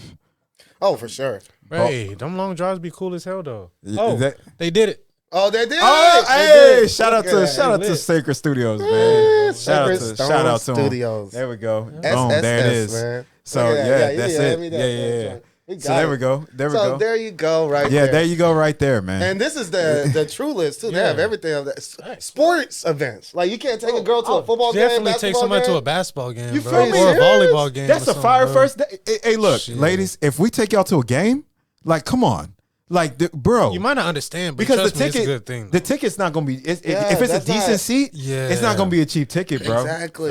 Oh, for sure. Hey, them long drives be cool as hell though. Y- Oh, that- they did it. Oh, they did. Oh, They hey! did. Shout out Look to at shout out that. to Sacred Studios, Yeah, man. Sacred Shout Stone out to 'em. Studios. There we go. Boom, SSS, there it is. man. So Look at yeah, that. that's yeah, it. hand me that, Yeah. joint. We So got there it. we go. There we So go. there you go, right Yeah, there. there you go, right there, man. And this is the true list too. They Yeah. have everything of that. Sports events. Like you can't take a girl to a football game. Definitely take basketball somebody game. to a basketball game, You bro, feel or me? a Serious? volleyball game. That's or a fire something, bro. first day. Hey, look, Shit. ladies, if we take y'all to a game, like, come on, like, bro. You might not understand, but because trust the me, ticket, it's a good thing. the ticket's not gonna be. Yeah, if it's a that's decent not- seat, Yeah. it's not gonna be a cheap ticket, bro. Exactly.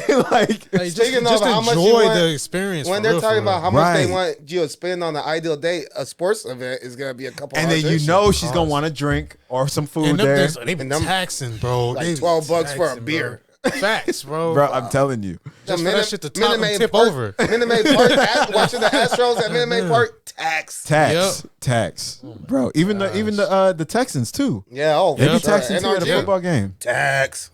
like, Like, Speaking just of how much you enjoy want- the experience. When for they're real, talking for real. about how much they Right. want you to spend on the ideal date, a sports event is gonna be a couple. and then you $100. know she's gonna want a drink or some food and them there, things, they be And them- taxing, bro. like They be $12 for a taxing, beer. bro. Facts, bro. bro. I'm telling you, Just for Minute- that shit to top Minute and Maid tip Park- over. Minute Maid Park, watching the Astros at Minute Maid Park, tax. tax, bro. Even the Texans too. Yeah, oh, They for be sure. taxing too at a NRG. football game. Tax.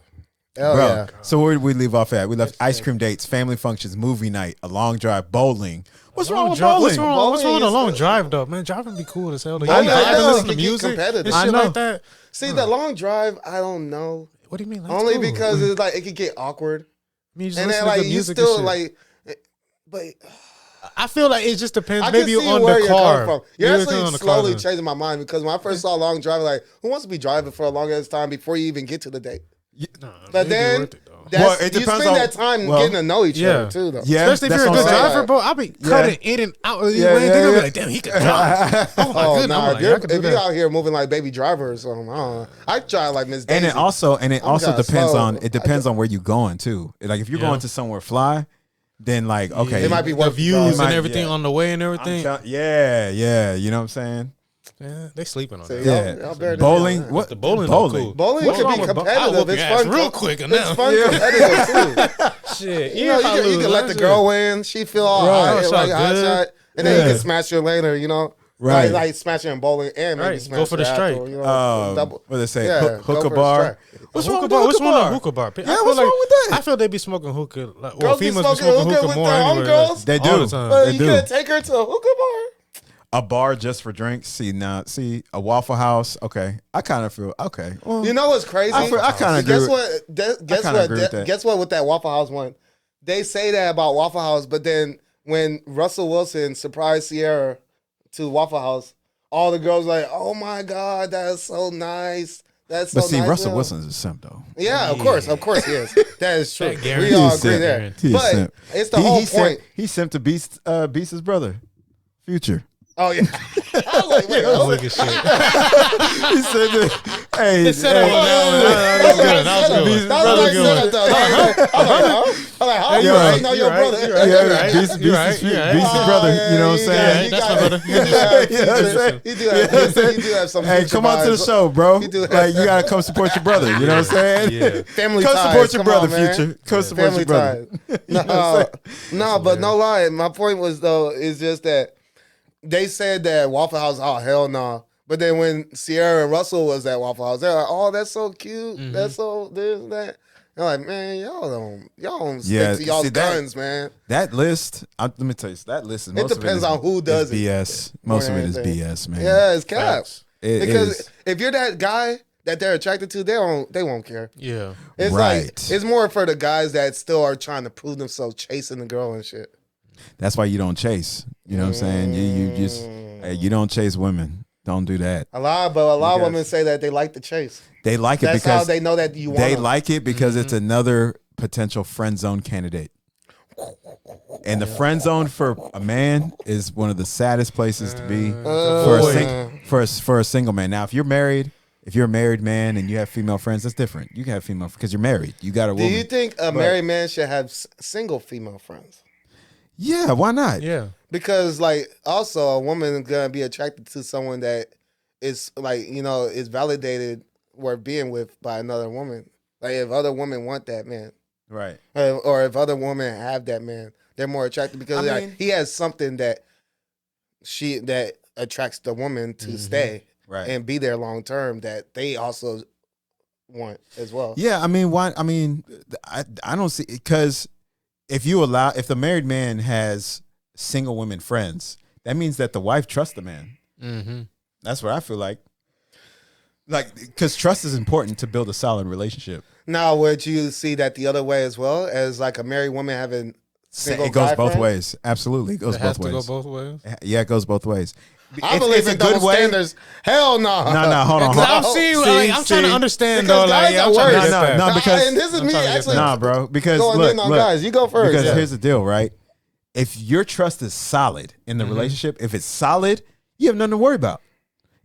Hell Bro, yeah. so where did we leave off at? We left ice cream dates, family functions, movie night, a long drive, bowling. What's wrong with bowling? What's wrong with Bowling a is long good. drive though, man? Driving be cool as hell. Though. I You know, vibe I and know. listen It to can get music competitive. and I shit know. like that. See, the long drive, I don't know. What do you mean? Let's Only go. because it's like it could get awkward. I mean, just And listen then to like good you music and still shit. like, but I feel like it just depends. I can Maybe see on where the you're car. coming from. You're Maybe actually on the slowly car. changing my mind because when I first saw long drive, like who wants to be driving for a long ass time before you even get to the date? Nah, But it'd be then worth it, though. Well, it you depends spend on- that time well, getting to know each yeah. other too, though. Yeah, Especially if that's you're a what good I'm saying. driver, bro. I'll be cutting in and out of the Yeah, way. yeah, They're gonna yeah. be like, damn, he can drive. Oh my Oh goodness. no! I'm like, I could do if you're that. out here moving like baby driver or something, I don't know. I drive like Miss Daisy. And it also I'm depends slow. on on where you're going too. Like if you're Yeah. going to somewhere fly, then like okay, it might be The worth views might- and everything yeah. on the way and I'm everything. yeah, you know what I'm saying? Yeah, they sleeping on See, that. Yeah, y'all better than bowling. me on that. What The bowling, Bowling. Bowling What's could wrong be with I'll competitive. whoop It's your ass fun. real quick It's now. fun competitive too. Shit, You know, you can let the girl win. She feel all Right. right, Shot like hot good. shot, and then you Yeah. can smash her later. You know, Right. Like smash her in bowling and maybe Right. smash Go for the her strike. after, you know, double. What they say? Yeah, Hook- go hookah for the bar. strike. What's Hookah wrong with bar? the What's hookah wrong with bar? hookah bar? Yeah, what's wrong with that? I feel they be smoking hookah. Like, well, Girls be females be smoking smoking hookah hookah with more their own anyway. girls? They All do. the time. They You do. couldn't take her to a hookah bar. A bar just for drinks. See a Waffle House. Okay, I kind of feel okay. Well, You know what's crazy? I kinda agree Guess with- what? Guess kinda what? agree with that. Guess what? With that Waffle House one, they say that about Waffle House, but then when Russell Wilson surprised Sierra to Waffle House, all the girls like, "Oh my God, that's so nice." That's so but see, nice. Russell of him." Wilson's a simp though. Yeah, of course he is. That is true. That We guarantees all He's agree simp. there. He's But simp. it's the whole point. He simped to Beast's brother, Future. Oh yeah. I was like, wait, what? Look at shit. He said that. Hey, Set up on that one. That was good. That was like setup, though. I'm like, how you Right. know your brother? yeah, Beast's You're right. brother. yeah, You know what I'm you saying? That's my brother. You do have- You know what I'm saying? you do have some. Hey, future come on to the vibes. show, bro. You do have- Like you gotta come support your brother. You know what I'm saying? Yeah. Family Come ties. support your Come brother, on, man. Future. Come support Family your brother. ties. You know what I'm No, but no lie. My point was though is just that they said that Waffle House. Oh hell no. But then when Sierra and Russell was at Waffle House, they're like, "Oh, that's so cute. Mm-hmm. That's so this and that." They're like, "Man, y'all don't stick Yeah, to y'all's see, that- guns, man." That list, let me tell you, that list is It depends on who does it. BS. More Most of than it is anything. BS, man. Yeah, it's caps. It Because is. if you're that guy that they're attracted to, they won't care. Yeah. It's Right. like it's more for the guys that still are trying to prove themselves chasing the girl and shit. That's why you don't chase. You know what I'm saying? You just hey, you don't chase women. Don't do that. A lot of Because- women say that they like the chase. They like it That's how because they know that you want they them. like it because it's another potential friend zone candidate. And the friend zone for a man is one of the saddest places to be for a single man. Now, if you're married, If you're a married man and you have female friends, that's different. You can have female because you're married. You got a Do woman. you think a married man should have single female friends? Yeah, why not? Yeah. Because like also a woman is gonna be attracted to someone that is like, you know, is validated or being with by another woman. Like if other women want that man. Right. Or if other women have that man, they're more attracted because I like, mean- he has something that attracts the woman to stay Right. and be there long term that they also want as well. Yeah, I mean, why? I mean, I don't see because if the married man has single women friends, that means that the wife trusts the man. Mm-hmm. That's what I feel like. Like, because trust is important to build a solid relationship. Now, would you see that the other way as well, as like a married woman having single It goes guy both friends? ways. Absolutely, it goes It has both to ways. go both ways. Yeah, it goes both ways. I If believe it's in a good double way. standards. Hell no. No, hold on. Because Hold I'm on. seeing, See, like, I'm trying to understand Because though. Like, guys I'm are trying to worse. get No, that. no, because- and this is I'm me trying to get actually that. Nah, bro. Because going look, in on look, guys. You go first. Because Yeah. here's the deal, right? If your trust is solid in the relationship, if it's solid, you have nothing to worry about.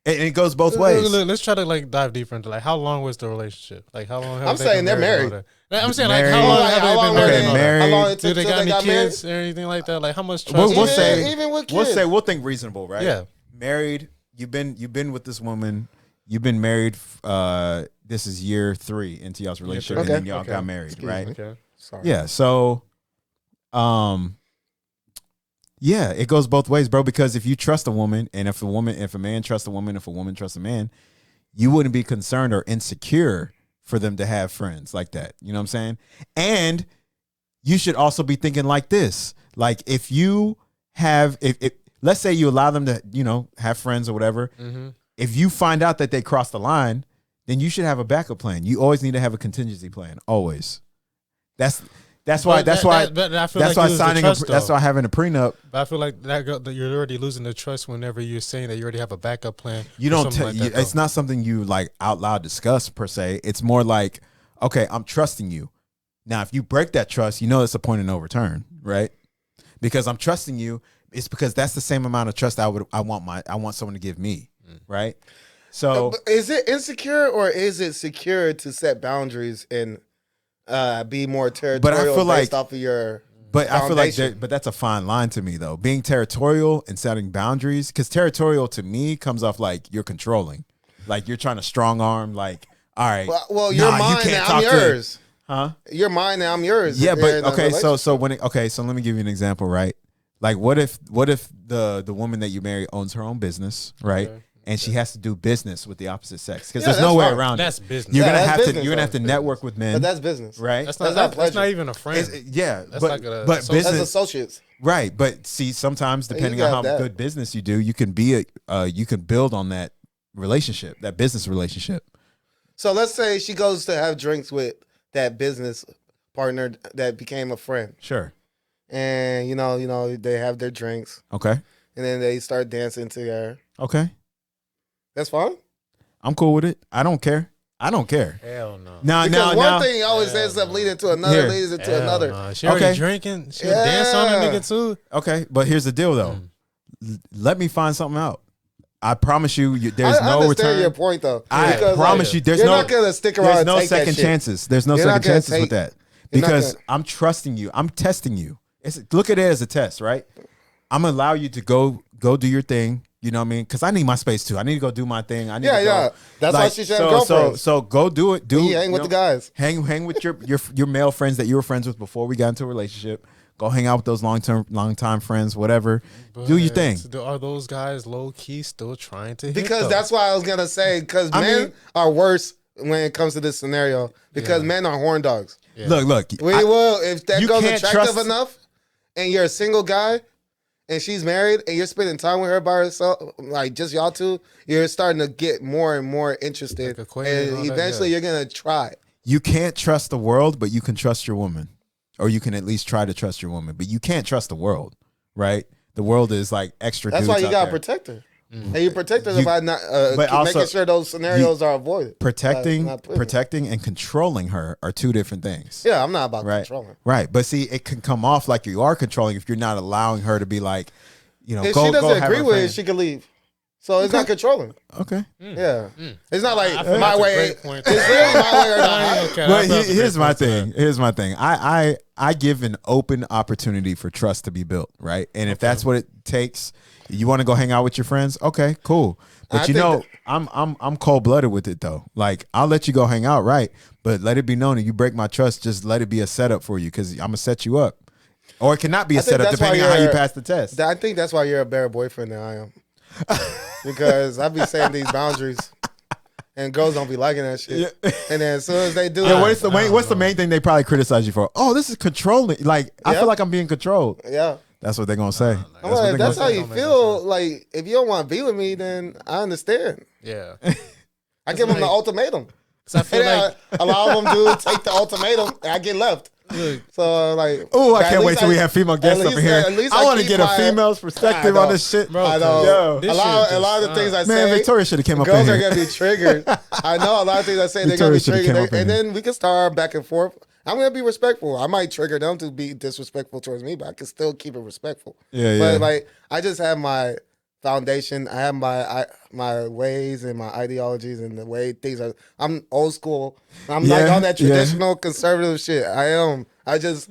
And it goes both ways. Look, let's try to like dive deeper into like how long was the relationship? Like how long? Have I'm they saying been they're married and married. all that? I'm saying Married. like how long Like, have how they long been were married? they and all that? married? How long it Do took they till got they any got married? kids or anything like that? Like how much trust? We'll is say- there? even with We'll kids. say we'll think reasonable, right? Yeah. Married. You've been with this woman. You've been married. This is year 3 into y'all's relationship, Okay. and then y'all got married, Excuse right? me. Okay. Sorry. Yeah. So, yeah, it goes both ways, bro. Because if you trust a woman, and if a man trusts a woman, if a woman trusts a man, you wouldn't be concerned or insecure for them to have friends like that. You know what I'm saying? And you should also be thinking like this: like if you have, if let's say you allow them to, have friends or whatever. Mm-hmm. If you find out that they cross the line, then you should have a backup plan. You always need to have a contingency plan. Always. That's why having a prenup. But I feel like that you're already losing the trust whenever you're saying that you already have a backup plan. You for don't. something like that, It's though. not something you like out loud discuss per se. It's more like, okay, I'm trusting you. Now, if you break that trust, it's a point of no return, right? Because I'm trusting you. It's because that's the same amount of trust I want someone to give me, right? So But is it insecure or is it secure to set boundaries and be more territorial feel based like- off of your But I feel like foundation? but that's a fine line to me though. Being territorial and setting boundaries, because territorial to me comes off like you're controlling, like you're trying to strong arm. Like, all right, Well, you're nah, mine you can't and talk I'm to- yours. huh? You're mine and I'm yours. Yeah, in but a okay, so relationship. so let me give you an example, right? Like, what if the woman that you marry owns her own business, right? Okay. And she has to do business with the opposite sex because Yeah, there's no that's way fine. around That's it. business. You're Yeah, gonna that's have business, to you're gonna have to though. network with men, But that's business. right? That's That's not. not That's pleasure. not even a friend. Yeah, That's but like a- but so- That's business, associates. right? But see, sometimes depending you on how got that. good business you do, you can you can build on that relationship, that business relationship. So let's say she goes to have drinks with that business partner that became a friend, Sure. and they have their drinks, Okay. and then they start dancing together. Okay. That's fine. I'm cool with it. I don't care. Hell no. Now, Because now, one thing always ends up leading to another, Here. leads into Hell another. no. She already Okay. drinking. She would dance on a Yeah. nigga too. okay, but here's the deal though. Let me find something out. I promise you, there's I no understand return. your point though. I Because, promise you, there's you're no not gonna stick around. there's and no take that second shit. chances. There's no You're not second gonna chances take- with that you're not because gonna- I'm trusting you. I'm testing you. Look at it as a test, right? I'm gonna allow you to go do your thing. You know what I mean? Because I need my space too. I need to go do my thing. I need Yeah, to go. yeah. That's why she should have so girlfriends. so go do it. You hang with the guys. Hang with your male friends that you were friends with before we got into a relationship. Go hang out with those long time friends. Whatever. Do your thing. But are those guys low key still trying to hit? Because though? that's why I was gonna say. Because I men mean- are worse when it comes to this scenario. Because Yeah. men are horn dogs. Yeah. Look. We I- will if that you goes can't attractive trust- enough, and you're a single guy, and she's married, and you're spending time with her by herself, like just y'all two, you're starting to get more and more interested, Like acquainted and and all that, eventually yeah. you're gonna try. You can't trust the world, but you can trust your woman. Or you can at least try to trust your woman. But you can't trust the world, right? The world is like extra That's dudes why you out gotta there. protect her. And you protect her You- by not but also- making sure those scenarios are avoided. Protecting Not putting her. protecting and controlling her are two different things. Yeah, I'm not about Right. controlling. Right. But see, it can come off like you are controlling if you're not allowing her to be like, If go she doesn't have agree her with it, friend. she can leave. So it's not controlling. Okay. Yeah. It's not like I feel my that's a way. great point. It's really my way or not. Okay, But that's a here's great my point to thing. that. Here's my thing. I give an open opportunity for trust to be built, right? And if that's what it takes, you want to go hang out with your friends, okay, cool. But I you think know, I'm cold blooded with it though. Like I'll let you go hang out, right? But let it be known that you break my trust. Just let it be a setup for you because I'm gonna set you up, or it cannot be a I think setup that's why depending on how you you're- pass the test. I think that's why you're a better boyfriend than I am. Because I be saying these boundaries, and girls don't be liking that shit. And then as soon as they do, Yeah, what's the main thing they probably criticize you for? Oh, this is controlling. Like I Yep. feel like I'm being controlled. yeah. That's what they're gonna say. I'm like, if that's how say. you Don't make feel. Like, if you don't want to be with me, then I understand. Yeah. I give them the ultimatum. So I feel And then like a lot of them do take the ultimatum, and I get left. look, So like, Oh, I at can't wait least till we have female guests at up in least- here. at least I want to keep get a my- female's perspective I on know. this shit. Bro, I know. Yo. this a lot shit of the just- things I Man, say, Victoria should have came up girls in are here. gonna be triggered. I know a lot of things I say they're gonna Victoria be shoulda triggered, came up in and here. then we can start back and forth. I'm gonna be respectful. I might trigger them to be disrespectful towards me, but I can still keep it respectful. Yeah, But yeah. like, I just have my foundation. I have my ways and my ideologies and the way things are. I'm old school. I'm like Yeah, on that yeah. traditional conservative shit. I am. I just.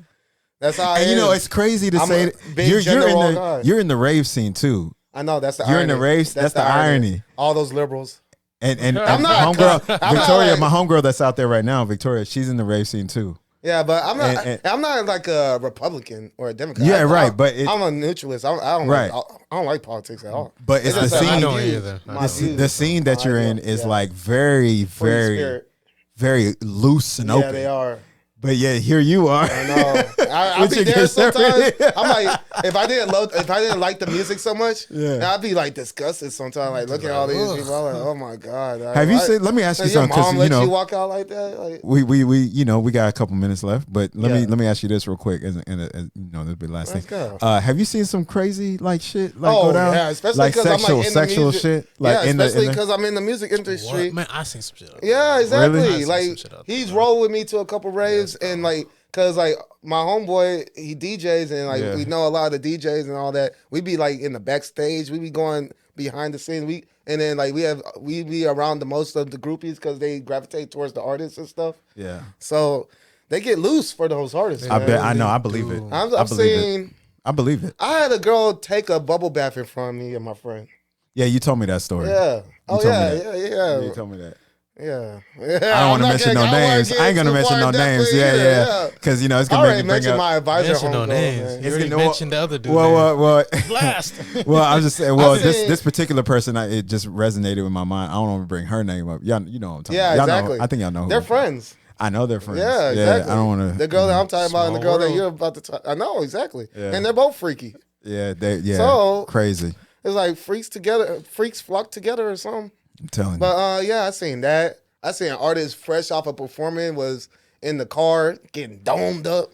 That's how I And am. you know, it's crazy to I'm say a that big you're gender in role the guy. you're in the rave scene too. I know that's the You're irony. in the race. That's the irony. All those liberals. And I'm not- homegirl I'm not Victoria, like- my homegirl that's out there right now, Victoria, she's in the rave scene too. Yeah, but I'm not. And- I'm not like a Republican or a Democrat. Yeah, right, but it- I'm a neutralist. I don't. Right. I don't like politics at all. But it's the just that scene. I my don't views, either. my views, The scene that my you're in ideals, is yeah. like very, Free very, spirit. very loose and Yeah, open. they are. But yeah, here you are. I know. I'll With be your there sometimes. conservative- I'm like, if I didn't like the music so much, Yeah. I'd be like disgusted sometimes. Like looking at all these people, I'm like, oh my god. Have you seen? Let me ask you Your something because mom you let know you walk out like that? Like, we you know we got a couple minutes left, but let Yeah. me ask you this real quick, and you know this will be the last Let's thing. go. Have you seen some crazy like shit like oh go down? yeah, especially like because I'm sexual like in the sexual music. shit. Like yeah, in the, especially in the because I'm in the music industry. what? Man, I seen some shit. Yeah, exactly. Really? I seen some Like shit out he's there. rolled with me to a couple raves and like, cause like my homeboy he DJs and like Yeah. we know a lot of the DJs and all that. We be like in the backstage. We be going behind the scenes. And then like we be around the most of the groupies because they gravitate towards the artists and stuff. yeah. So they get loose for those artists. I man. bet I know. I believe it. Dude. I I've believe it. seen. I believe it. I had a girl take a bubble bath in front of me and my friend. Yeah, you told me that story. Yeah. Oh told me yeah, that. yeah. You told me that. Yeah. I don't want to mention no names. I ain't gonna mention no names. Yeah. Because you know it's I gonna already make me bring mentioned up. my advisor Mention no homegirl, names. man. You already gonna- mentioned the other dude. Well, Blast. well, I'm just saying. Well, I seen- this particular person, it just resonated with my mind. I don't want to bring her name up. Y'all, you know what I'm talking Yeah, about. Y'all exactly. Know, I think y'all know. Who They're I'm talking about. friends. I know they're friends. Yeah, exactly. I don't want to. The girl that I'm talking about and the Small girl that world. you're about to talk. I know exactly. Yeah. And they're both freaky. Yeah, yeah. So- crazy. It's like freaks flock together or something. I'm telling you. But yeah, I seen that. I seen artists fresh off of performing was in the car getting domed up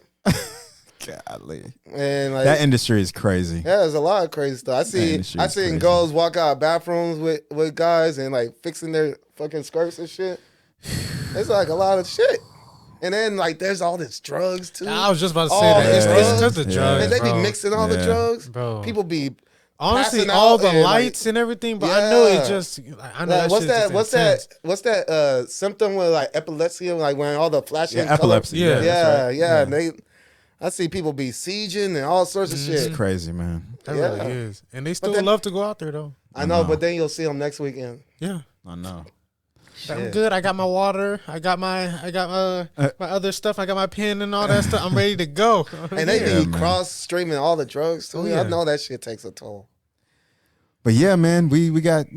Golly, and like that industry is crazy. yeah, there's a lot of crazy stuff. industry I is seen crazy. girls walk out of bathrooms with guys and like fixing their fucking skirts and shit. It's like a lot of shit. And then like there's all this drugs too. I was just about to say Oh, that. It's yeah. because of Yeah. drugs. and they be bro. mixing all the Yeah. drugs. Bro. People be Honestly, passing all out the and, like- lights and everything, but I know Yeah. it just. I know that what's shit's that? just What's intense. that? What's that symptom with like epilepsy? Like when all the flashing Yeah, color- epilepsy. Yeah. Yeah, Yeah, that's right. And I see people be sieging and all sorts of shit. It's crazy, man. That Yeah. really is, and they still then- love to go out there though. I know, but then you'll see them next weekend. Yeah, I know. I'm good. I got my water. I got my my other stuff. I got my pen and all that stuff. I'm ready to go. And they Yeah, be man. cross streaming all the drugs too. Oh, I yeah. know that shit takes a toll. But yeah, man, we got,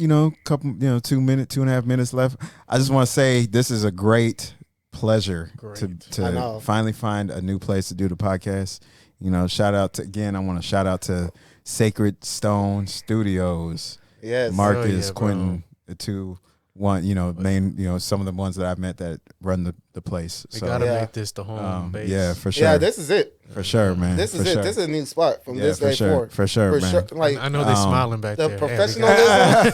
couple, 2.5 minutes left. I just want to say this is a great pleasure Great. I to know. finally find a new place to do the podcast. Shout out to, again, I want to shout out to Sacred Stone Studios, Yes. Marcus, yeah, bro. Quinton, the two main, some of the ones that I've met that run the place. We So gotta Yeah. make this the home base. yeah, for sure. Yeah, this is it. for sure, man. This is for it. Sure. This is a new spot from Yeah, this for day sure. forward. For sure, man. Like I know they're smiling back the there. professionalism.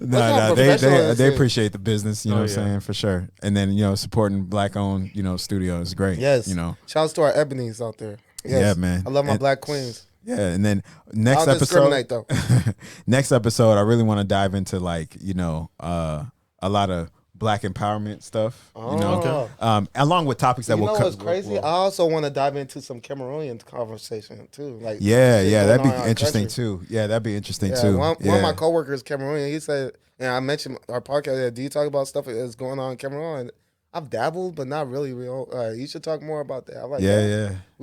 No, professional they is it? appreciate the business, you know Oh, what I'm yeah. saying, for sure. And then, supporting black owned, studios is great. Yes. Shouts to our ebonies out there. Yes. Yeah, man. I love my And- black queens. Yeah, and then next I'll discriminate episode, though. next episode, I really want to dive into like a lot of Black empowerment stuff. Along with topics that You will. know what's crazy? I also want to dive into some Cameroonian conversation too. Like Yeah, shit that'd going be on in our interesting country. too. Yeah, that'd be interesting Yeah, too. one of my coworkers, Cameroonian, he said, and I mentioned our podcast. Do you talk about stuff that's going on in Cameroon? And I've dabbled, but not really. You should talk more about that. I'm like,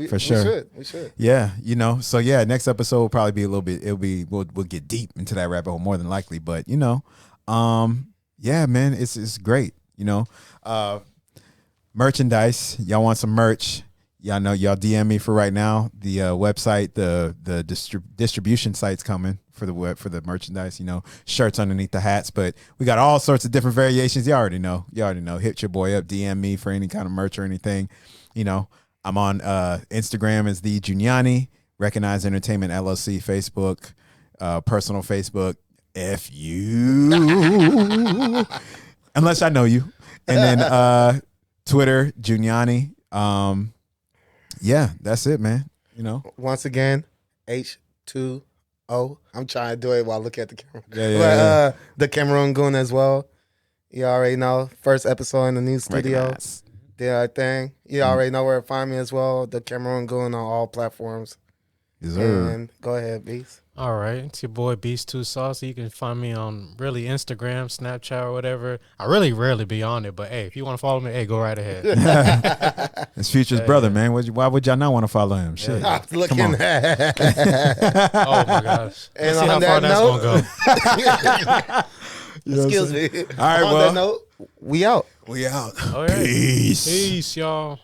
for sure. We should. Yeah, so next episode will probably be a little bit. We'll get deep into that rabbit hole more than likely, but yeah, man, it's great. Merchandise. Y'all want some merch? Y'all know y'all DM me for right now. The website, the distribution site's coming for the merchandise. Shirts underneath the hats, but we got all sorts of different variations. You already know. Hit your boy up, DM me for any kind of merch or anything. I'm on Instagram as the Junyanii, Recognized Entertainment LLC, Facebook, personal Facebook. F you, unless I know you, and then Twitter Junyanii. Yeah, that's it, man. Once again, H20. I'm trying to do it while I look at the camera. Yeah. The Cameroon Goon as well. You already know. First episode in the new studio. Recognize. Did our thing. You already know where to find me as well. The Cameroon Goon on all platforms. Yes, sir. And go ahead, Beast. All right, it's your boy Beast 2 Saucy. You can find me on really Instagram, Snapchat, or whatever. I really rarely be on it, but hey, if you want to follow me, hey, go right ahead. It's Future's brother, man. Why would y'all not want to follow him? Shit. Look in that. Oh my gosh. And Let's see how on far that that's gonna go. Excuse me. All right, on that note, we out. We out. All right. Peace. Peace, y'all.